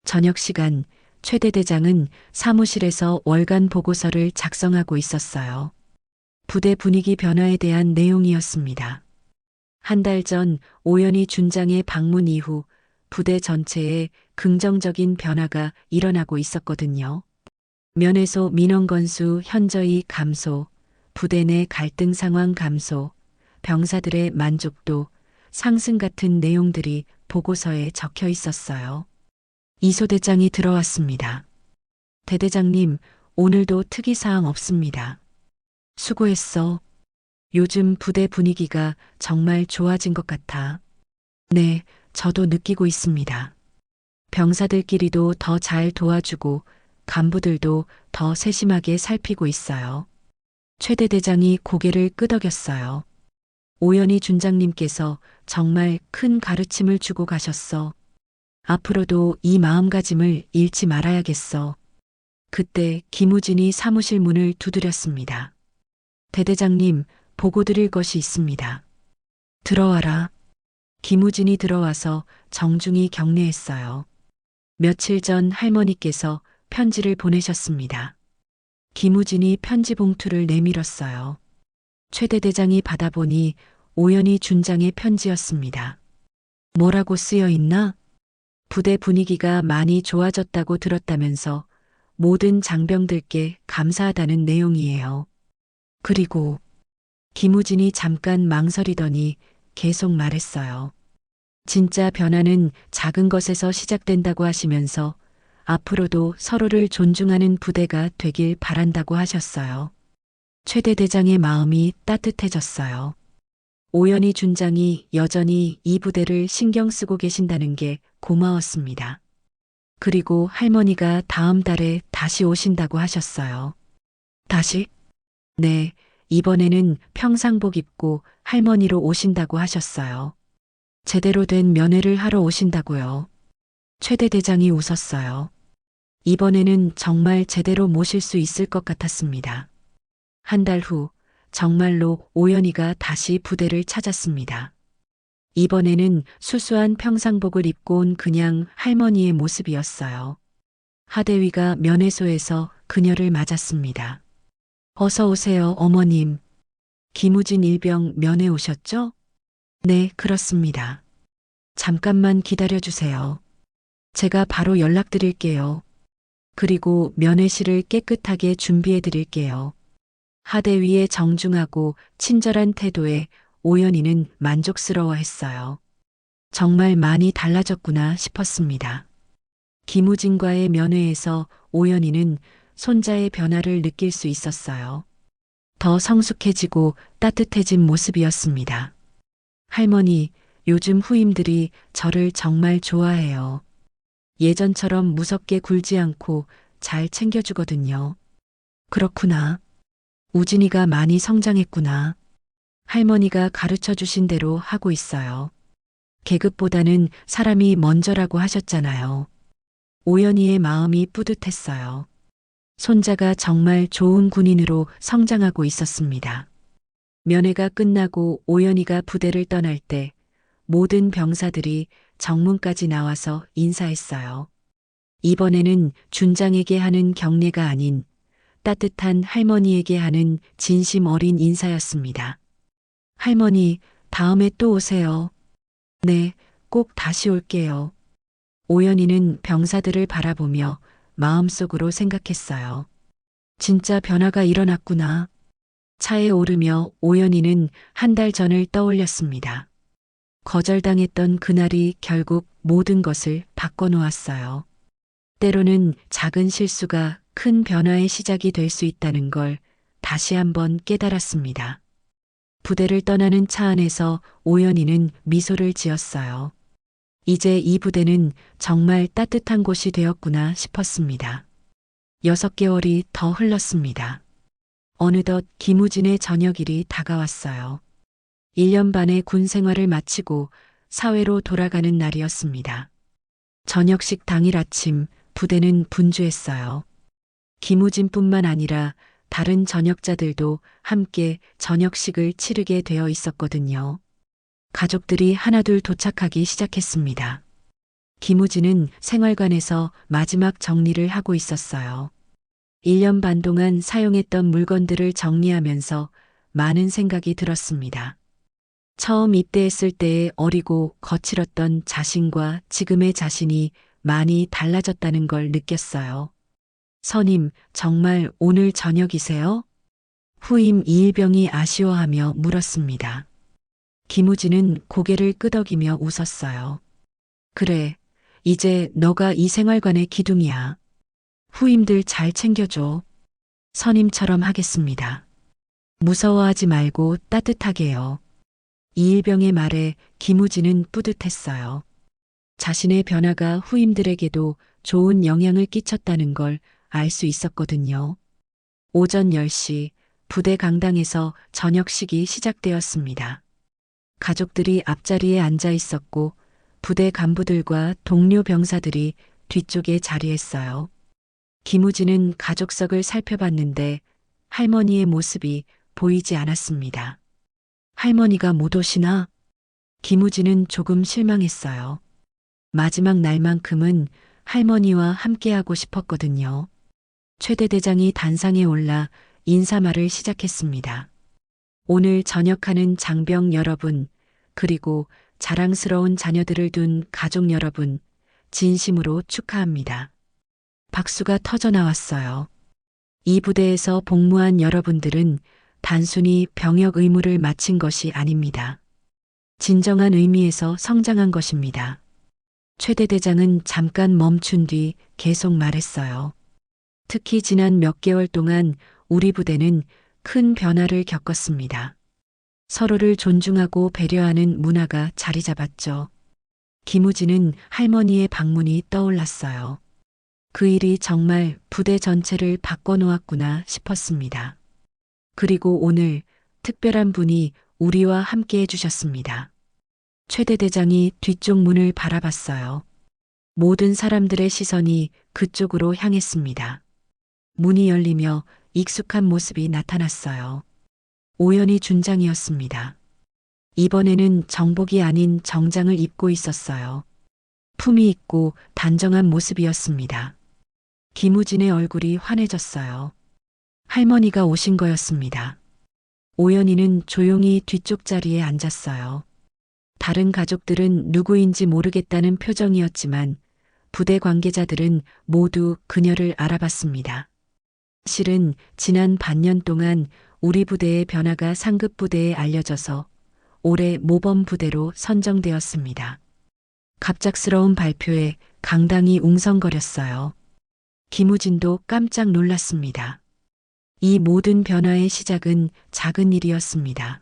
[SPEAKER 1] 저녁 시간 최 대대장은 사무실에서 월간 보고서를 작성하고 있었어요. 부대 분위기 변화에 대한 내용이었습니다. 한 달 전 오연희 준장의 방문 이후 부대 전체에 긍정적인 변화가 일어나고 있었거든요. 면회소 민원 건수 현저히 감소, 부대 내 갈등 상황 감소, 병사들의 만족도 상승 같은 내용들이 보고서에 적혀 있었어요. 이소대장이 들어왔습니다. 대대장님, 오늘도 특이사항 없습니다. 수고했어. 요즘 부대 분위기가 정말 좋아진 것 같아. 네, 저도 느끼고 있습니다. 병사들끼리도 더 잘 도와주고 간부들도 더 세심하게 살피고 있어요. 최 대대장이 고개를 끄덕였어요. 오연희 준장님께서 정말 큰 가르침을 주고 가셨어. 앞으로도 이 마음가짐을 잃지 말아야겠어. 그때 김우진이 사무실 문을 두드렸습니다. 대대장님, 보고 드릴 것이 있습니다. 들어와라. 김우진이 들어와서 정중히 격려했어요. 며칠 전 할머니께서 편지를 보내셨습니다. 김우진이 편지 봉투를 내밀었어요. 최 대대장이 받아보니 오연희 준장의 편지였습니다. 뭐라고 쓰여 있나? 부대 분위기가 많이 좋아졌다고 들었다면서 모든 장병들께 감사하다는 내용이에요. 그리고 김우진이 잠깐 망설이더니 계속 말했어요. 진짜 변화는 작은 것에서 시작된다고 하시면서 앞으로도 서로를 존중하는 부대가 되길 바란다고 하셨어요. 최 대대장의 마음이 따뜻해졌어요. 오연희 준장이 여전히 이 부대를 신경 쓰고 계신다는 게 고마웠습니다. 그리고 할머니가 다음 달에 다시 오신다고 하셨어요. 다시? 네, 이번에는 평상복 입고 할머니로 오신다고 하셨어요. 제대로 된 면회를 하러 오신다고요. 최 대대장이 웃었어요. 이번에는 정말 제대로 모실 수 있을 것 같았습니다. 한 달 후 정말로 오연희가 다시 부대를 찾았습니다. 이번에는 수수한 평상복을 입고 온 그냥 할머니의 모습이었어요. 하대위가 면회소에서 그녀를 맞았습니다. 어서 오세요, 어머님. 김우진 일병 면회 오셨죠? 네, 그렇습니다. 잠깐만 기다려주세요. 제가 바로 연락드릴게요. 그리고 면회실을 깨끗하게 준비해드릴게요. 하대위의 정중하고 친절한 태도에 오연희는 만족스러워했어요. 정말 많이 달라졌구나 싶었습니다. 김우진과의 면회에서 오연희는 손자의 변화를 느낄 수 있었어요. 더 성숙해지고 따뜻해진 모습이었습니다. 할머니, 요즘 후임들이 저를 정말 좋아해요. 예전처럼 무섭게 굴지 않고 잘 챙겨주거든요. 그렇구나. 우진이가 많이 성장했구나. 할머니가 가르쳐 주신 대로 하고 있어요. 계급보다는 사람이 먼저라고 하셨잖아요. 오연희의 마음이 뿌듯했어요. 손자가 정말 좋은 군인으로 성장하고 있었습니다. 면회가 끝나고 오연희가 부대를 떠날 때 모든 병사들이 정문까지 나와서 인사했어요. 이번에는 준장에게 하는 격려가 아닌 따뜻한 할머니에게 하는 진심 어린 인사였습니다. 할머니, 다음에 또 오세요. 네, 꼭 다시 올게요. 오연희는 병사들을 바라보며 마음속으로 생각했어요. 진짜 변화가 일어났구나. 차에 오르며 오연희는 한 달 전을 떠올렸습니다. 거절당했던 그날이 결국 모든 것을 바꿔놓았어요. 때로는 작은 실수가 큰 변화의 시작이 될 수 있다는 걸 다시 한번 깨달았습니다. 부대를 떠나는 차 안에서 오연희는 미소를 지었어요. 이제 이 부대는 정말 따뜻한 곳이 되었구나 싶었습니다. 6개월이 더 흘렀습니다. 어느덧 김우진의 저녁일이 다가왔어요. 1년 반의 군 생활을 마치고 사회로 돌아가는 날이었습니다. 저녁식 당일 아침 부대는 분주했어요. 김우진뿐만 아니라 다른 전역자들도 함께 저녁식을 치르게 되어 있었거든요. 가족들이 하나둘 도착하기 시작했습니다. 김우진은 생활관에서 마지막 정리를 하고 있었어요. 1년 반 동안 사용했던 물건들을 정리하면서 많은 생각이 들었습니다. 처음 입대했을 때의 어리고 거칠었던 자신과 지금의 자신이 많이 달라졌다는 걸 느꼈어요. 선임, 정말 오늘 저녁이세요? 후임 이일병이 아쉬워하며 물었습니다. 김우진은 고개를 끄덕이며 웃었어요. 그래, 이제 너가 이 생활관의 기둥이야. 후임들 잘 챙겨줘. 선임처럼 하겠습니다. 무서워하지 말고 따뜻하게요. 이일병의 말에 김우진은 뿌듯했어요. 자신의 변화가 후임들에게도 좋은 영향을 끼쳤다는 걸 알 수 있었거든요. 오전 10시 부대 강당에서 저녁식이 시작되었습니다. 가족들이 앞자리에 앉아 있었고 부대 간부들과 동료 병사들이 뒤쪽에 자리했어요. 김우진은 가족석을 살펴봤는데 할머니의 모습이 보이지 않았습니다. 할머니가 못 오시나? 김우진은 조금 실망했어요. 마지막 날만큼은 할머니와 함께하고 싶었거든요. 최대대장이 단상에 올라 인사말을 시작했습니다. 오늘 전역하는 장병 여러분, 그리고 자랑스러운 자녀들을 둔 가족 여러분, 진심으로 축하합니다. 박수가 터져 나왔어요. 이 부대에서 복무한 여러분들은 단순히 병역 의무를 마친 것이 아닙니다. 진정한 의미에서 성장한 것입니다. 최대대장은 잠깐 멈춘 뒤 계속 말했어요. 특히 지난 몇 개월 동안 우리 부대는 큰 변화를 겪었습니다. 서로를 존중하고 배려하는 문화가 자리 잡았죠. 김우진은 할머니의 방문이 떠올랐어요. 그 일이 정말 부대 전체를 바꿔놓았구나 싶었습니다. 그리고 오늘 특별한 분이 우리와 함께 해주셨습니다. 최대대장이 뒤쪽 문을 바라봤어요. 모든 사람들의 시선이 그쪽으로 향했습니다. 문이 열리며 익숙한 모습이 나타났어요. 오연희 준장이었습니다. 이번에는 정복이 아닌 정장을 입고 있었어요. 품위 있고 단정한 모습이었습니다. 김우진의 얼굴이 환해졌어요. 할머니가 오신 거였습니다. 오연희는 조용히 뒤쪽 자리에 앉았어요. 다른 가족들은 누구인지 모르겠다는 표정이었지만 부대 관계자들은 모두 그녀를 알아봤습니다. 실은 지난 반년 동안 우리 부대의 변화가 상급 부대에 알려져서 올해 모범 부대로 선정되었습니다. 갑작스러운 발표에 강당이 웅성거렸어요. 김우진도 깜짝 놀랐습니다. 이 모든 변화의 시작은 작은 일이었습니다.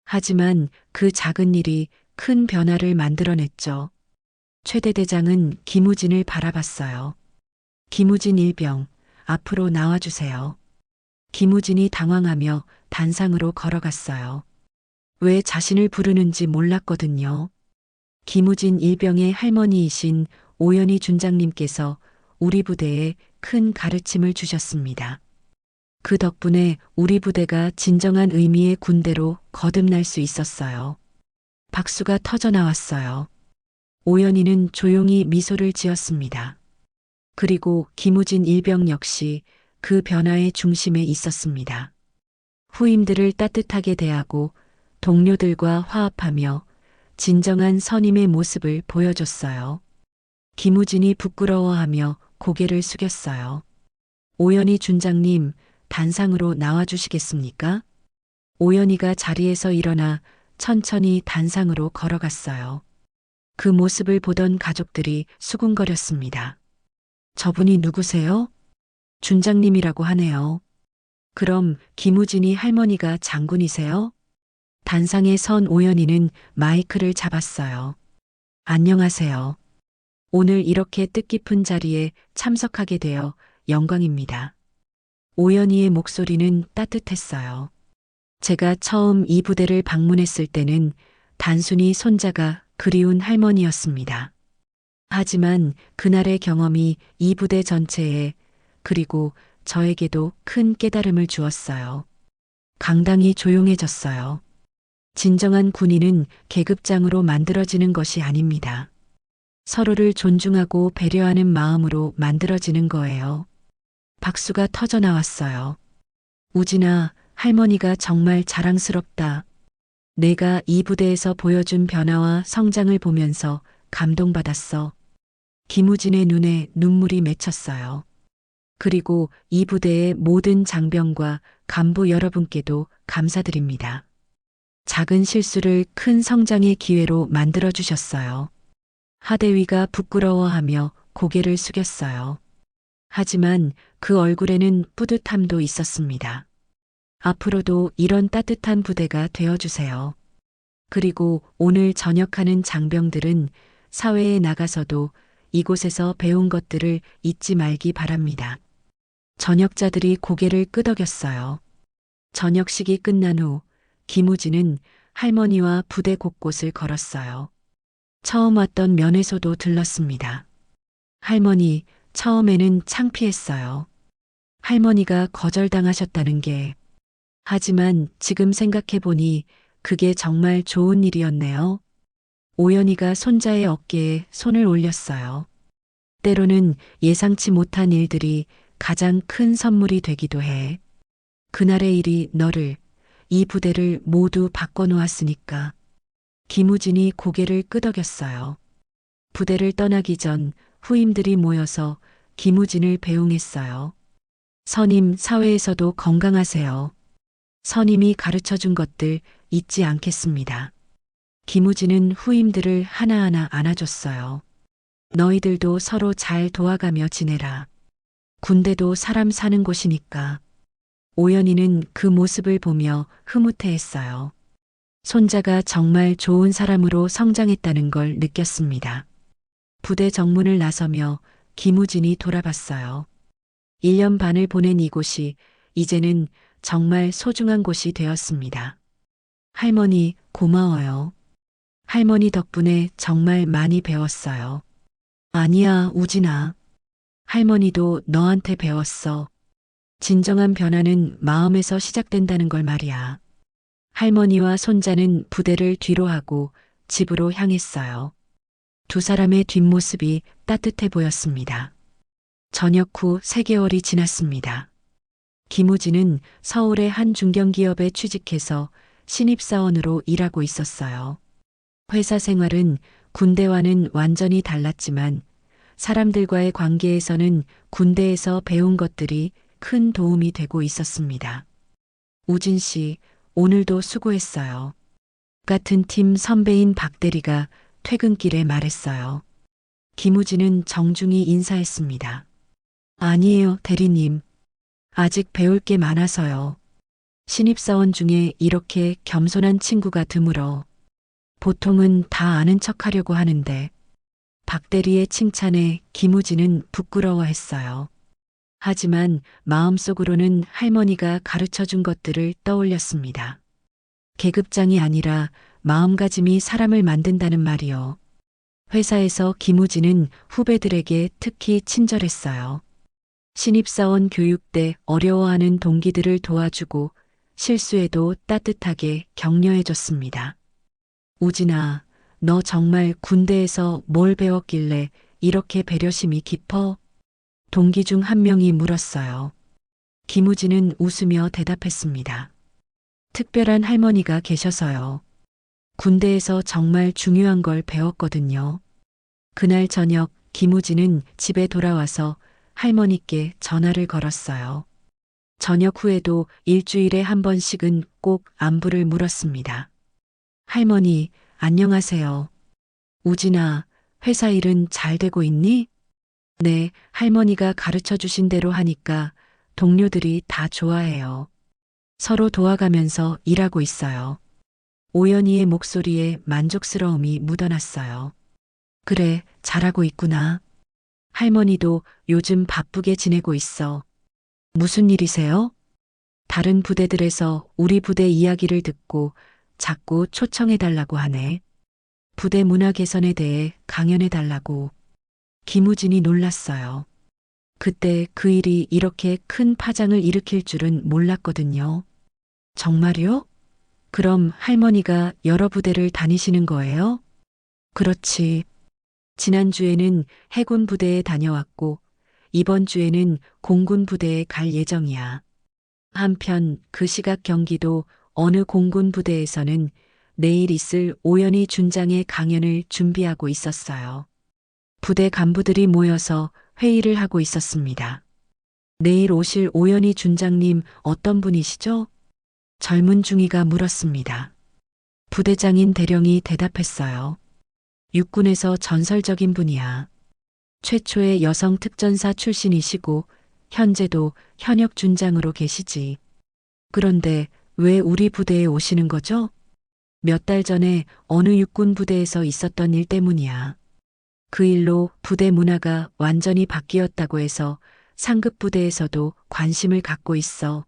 [SPEAKER 1] 하지만 그 작은 일이 큰 변화를 만들어냈죠. 최대대장은 김우진을 바라봤어요. 김우진 일병, 앞으로 나와주세요. 김우진이 당황하며 단상으로 걸어갔어요. 왜 자신을 부르는지 몰랐거든요. 김우진 일병의 할머니이신 오연희 준장님께서 우리 부대에 큰 가르침을 주셨습니다. 그 덕분에 우리 부대가 진정한 의미의 군대로 거듭날 수 있었어요. 박수가 터져 나왔어요. 오연희는 조용히 미소를 지었습니다. 그리고 김우진 일병 역시 그 변화의 중심에 있었습니다. 후임들을 따뜻하게 대하고 동료들과 화합하며 진정한 선임의 모습을 보여줬어요. 김우진이 부끄러워하며 고개를 숙였어요. 오연희 준장님, 단상으로 나와주시겠습니까? 오연희가 자리에서 일어나 천천히 단상으로 걸어갔어요. 그 모습을 보던 가족들이 수군거렸습니다. 저분이 누구세요? 준장님이라고 하네요. 그럼 김우진이 할머니가 장군이세요? 단상에 선 오연희는 마이크를 잡았어요. 안녕하세요. 오늘 이렇게 뜻깊은 자리에 참석하게 되어 영광입니다. 오연희의 목소리는 따뜻했어요. 제가 처음 이 부대를 방문했을 때는 단순히 손자가 그리운 할머니였습니다. 하지만 그날의 경험이 이 부대 전체에 그리고 저에게도 큰 깨달음을 주었어요. 강당이 조용해졌어요. 진정한 군인은 계급장으로 만들어지는 것이 아닙니다. 서로를 존중하고 배려하는 마음으로 만들어지는 거예요. 박수가 터져 나왔어요. 우진아, 할머니가 정말 자랑스럽다. 내가 이 부대에서 보여준 변화와 성장을 보면서 감동받았어. 김우진의 눈에 눈물이 맺혔어요. 그리고 이 부대의 모든 장병과 간부 여러분께도 감사드립니다. 작은 실수를 큰 성장의 기회로 만들어 주셨어요. 하대위가 부끄러워하며 고개를 숙였어요. 하지만 그 얼굴에는 뿌듯함도 있었습니다. 앞으로도 이런 따뜻한 부대가 되어주세요. 그리고 오늘 전역하는 장병들은 사회에 나가서도 이곳에서 배운 것들을 잊지 말기 바랍니다. 전역자들이 고개를 끄덕였어요. 저녁식이 끝난 후 김우진은 할머니와 부대 곳곳을 걸었어요. 처음 왔던 면회소도 들렀습니다. 할머니, 처음에는 창피했어요. 할머니가 거절당하셨다는 게. 하지만 지금 생각해보니 그게 정말 좋은 일이었네요. 오연희가 손자의 어깨에 손을 올렸어요. 때로는 예상치 못한 일들이 가장 큰 선물이 되기도 해. 그날의 일이 너를, 이 부대를 모두 바꿔놓았으니까. 김우진이 고개를 끄덕였어요. 부대를 떠나기 전 후임들이 모여서 김우진을 배웅했어요. 선임, 사회에서도 건강하세요. 선임이 가르쳐준 것들 잊지 않겠습니다. 김우진은 후임들을 하나하나 안아줬어요. 너희들도 서로 잘 도와가며 지내라. 군대도 사람 사는 곳이니까. 오연희는 그 모습을 보며 흐뭇해했어요. 손자가 정말 좋은 사람으로 성장했다는 걸 느꼈습니다. 부대 정문을 나서며 김우진이 돌아봤어요. 1년 반을 보낸 이곳이 이제는 정말 소중한 곳이 되었습니다. 할머니, 고마워요. 할머니 덕분에 정말 많이 배웠어요. 아니야, 우진아. 할머니도 너한테 배웠어. 진정한 변화는 마음에서 시작된다는 걸 말이야. 할머니와 손자는 부대를 뒤로하고 집으로 향했어요. 두 사람의 뒷모습이 따뜻해 보였습니다. 전역 후 3개월이 지났습니다. 김우진은 서울의 한 중견기업에 취직해서 신입사원으로 일하고 있었어요. 회사 생활은 군대와는 완전히 달랐지만 사람들과의 관계에서는 군대에서 배운 것들이 큰 도움이 되고 있었습니다. 우진 씨, 오늘도 수고했어요. 같은 팀 선배인 박 대리가 퇴근길에 말했어요. 김우진은 정중히 인사했습니다. 아니에요, 대리님. 아직 배울 게 많아서요. 신입사원 중에 이렇게 겸손한 친구가 드물어. 보통은 다 아는 척 하려고 하는데. 박 대리의 칭찬에 김우진은 부끄러워했어요. 하지만 마음속으로는 할머니가 가르쳐 준 것들을 떠올렸습니다. 계급장이 아니라 마음가짐이 사람을 만든다는 말이요. 회사에서 김우진은 후배들에게 특히 친절했어요. 신입사원 교육 때 어려워하는 동기들을 도와주고 실수에도 따뜻하게 격려해줬습니다. 우진아, 너 정말 군대에서 뭘 배웠길래 이렇게 배려심이 깊어? 동기 중 한 명이 물었어요. 김우진은 웃으며 대답했습니다. 특별한 할머니가 계셔서요. 군대에서 정말 중요한 걸 배웠거든요. 그날 저녁 김우진은 집에 돌아와서 할머니께 전화를 걸었어요. 저녁 후에도 일주일에 한 번씩은 꼭 안부를 물었습니다. 할머니, 안녕하세요. 우진아, 회사 일은 잘 되고 있니? 네, 할머니가 가르쳐 주신 대로 하니까 동료들이 다 좋아해요. 서로 도와가면서 일하고 있어요. 오연희의 목소리에 만족스러움이 묻어났어요. 그래, 잘하고 있구나. 할머니도 요즘 바쁘게 지내고 있어. 무슨 일이세요? 다른 부대들에서 우리 부대 이야기를 듣고 자꾸 초청해달라고 하네. 부대 문화 개선에 대해 강연해달라고. 김우진이 놀랐어요. 그때 그 일이 이렇게 큰 파장을 일으킬 줄은 몰랐거든요. 정말요? 그럼 할머니가 여러 부대를 다니시는 거예요? 그렇지. 지난주에는 해군 부대에 다녀왔고, 이번 주에는 공군 부대에 갈 예정이야. 한편 그 시각 경기도 어느 공군 부대에서는 내일 있을 오연희 준장의 강연을 준비하고 있었어요. 부대 간부들이 모여서 회의를 하고 있었습니다. 내일 오실 오연희 준장님 어떤 분이시죠? 젊은 중위가 물었습니다. 부대장인 대령이 대답했어요. 육군에서 전설적인 분이야. 최초의 여성 특전사 출신이시고 현재도 현역 준장으로 계시지. 그런데 왜 우리 부대에 오시는 거죠? 몇 달 전에 어느 육군 부대에서 있었던 일 때문이야. 그 일로 부대 문화가 완전히 바뀌었다고 해서 상급 부대에서도 관심을 갖고 있어.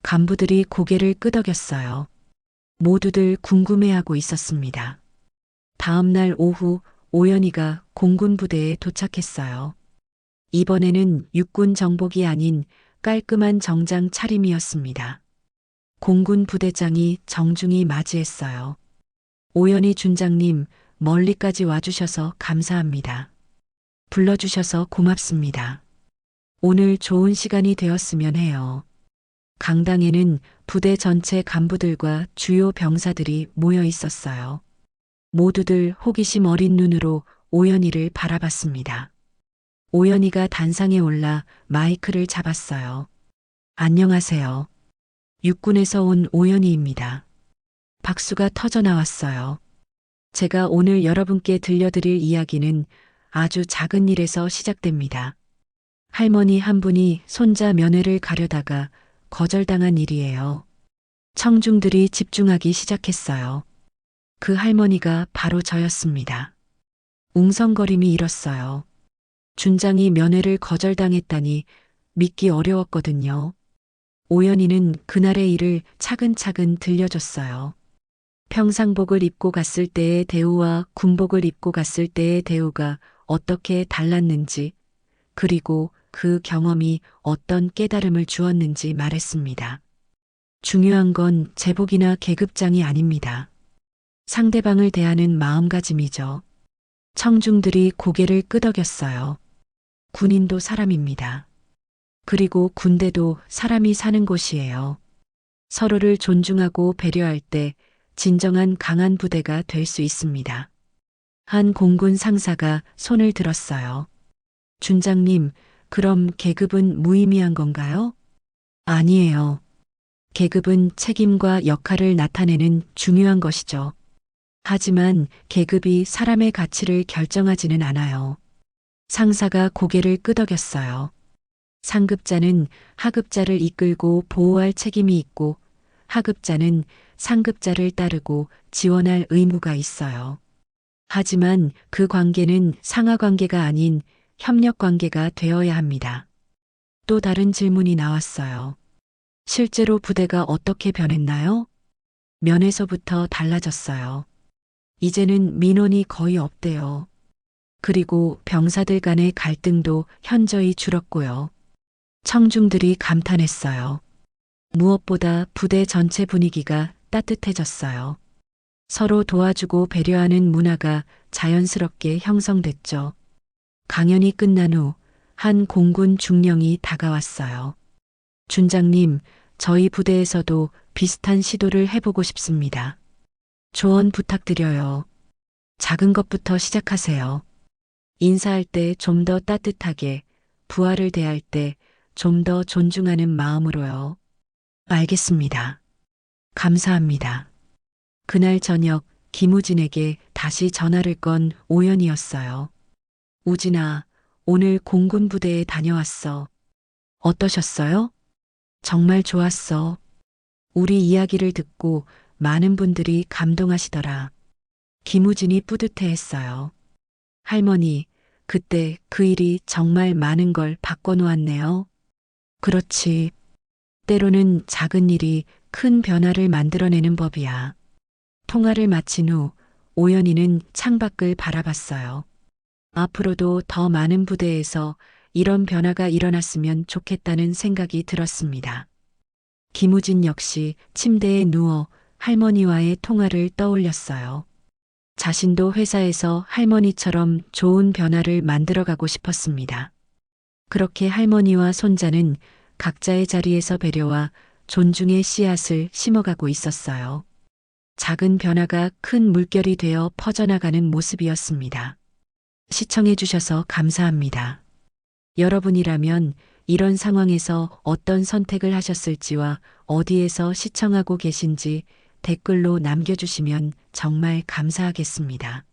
[SPEAKER 1] 간부들이 고개를 끄덕였어요. 모두들 궁금해하고 있었습니다. 다음 날 오후 오연희가 공군 부대에 도착했어요. 이번에는 육군 정복이 아닌 깔끔한 정장 차림이었습니다. 공군 부대장이 정중히 맞이했어요. 오연희 준장님, 멀리까지 와주셔서 감사합니다. 불러주셔서 고맙습니다. 오늘 좋은 시간이 되었으면 해요. 강당에는 부대 전체 간부들과 주요 병사들이 모여 있었어요. 모두들 호기심 어린 눈으로 오연희를 바라봤습니다. 오연희가 단상에 올라 마이크를 잡았어요. 안녕하세요. 육군에서 온 오연희입니다. 박수가 터져 나왔어요. 제가 오늘 여러분께 들려드릴 이야기는 아주 작은 일에서 시작됩니다. 할머니 한 분이 손자 면회를 가려다가 거절당한 일이에요. 청중들이 집중하기 시작했어요. 그 할머니가 바로 저였습니다. 웅성거림이 일었어요. 준장이 면회를 거절당했다니 믿기 어려웠거든요. 오연희는 그날의 일을 차근차근 들려줬어요. 평상복을 입고 갔을 때의 대우와 군복을 입고 갔을 때의 대우가 어떻게 달랐는지, 그리고 그 경험이 어떤 깨달음을 주었는지 말했습니다. 중요한 건 제복이나 계급장이 아닙니다. 상대방을 대하는 마음가짐이죠. 청중들이 고개를 끄덕였어요. 군인도 사람입니다. 그리고 군대도 사람이 사는 곳이에요. 서로를 존중하고 배려할 때 진정한 강한 부대가 될 수 있습니다. 한 공군 상사가 손을 들었어요. 준장님, 그럼 계급은 무의미한 건가요? 아니에요. 계급은 책임과 역할을 나타내는 중요한 것이죠. 하지만 계급이 사람의 가치를 결정하지는 않아요. 상사가 고개를 끄덕였어요. 상급자는 하급자를 이끌고 보호할 책임이 있고 하급자는 상급자를 따르고 지원할 의무가 있어요. 하지만 그 관계는 상하 관계가 아닌 협력 관계가 되어야 합니다. 또 다른 질문이 나왔어요. 실제로 부대가 어떻게 변했나요? 면에서부터 달라졌어요. 이제는 민원이 거의 없대요. 그리고 병사들 간의 갈등도 현저히 줄었고요. 청중들이 감탄했어요. 무엇보다 부대 전체 분위기가 따뜻해졌어요. 서로 도와주고 배려하는 문화가 자연스럽게 형성됐죠. 강연이 끝난 후 한 공군 중령이 다가왔어요. 준장님, 저희 부대에서도 비슷한 시도를 해보고 싶습니다. 조언 부탁드려요. 작은 것부터 시작하세요. 인사할 때 좀 더 따뜻하게, 부하를 대할 때 좀 더 존중하는 마음으로요. 알겠습니다. 감사합니다. 그날 저녁 김우진에게 다시 전화를 건 오연이었어요. 우진아, 오늘 공군 부대에 다녀왔어. 어떠셨어요? 정말 좋았어. 우리 이야기를 듣고 많은 분들이 감동하시더라. 김우진이 뿌듯해했어요. 할머니, 그때 그 일이 정말 많은 걸 바꿔놓았네요. 그렇지. 때로는 작은 일이 큰 변화를 만들어내는 법이야. 통화를 마친 후 오연희는 창밖을 바라봤어요. 앞으로도 더 많은 부대에서 이런 변화가 일어났으면 좋겠다는 생각이 들었습니다. 김우진 역시 침대에 누워 할머니와의 통화를 떠올렸어요. 자신도 회사에서 할머니처럼 좋은 변화를 만들어가고 싶었습니다. 그렇게 할머니와 손자는 각자의 자리에서 배려와 존중의 씨앗을 심어가고 있었어요. 작은 변화가 큰 물결이 되어 퍼져나가는 모습이었습니다. 시청해주셔서 감사합니다. 여러분이라면 이런 상황에서 어떤 선택을 하셨을지와 어디에서 시청하고 계신지 댓글로 남겨주시면 정말 감사하겠습니다.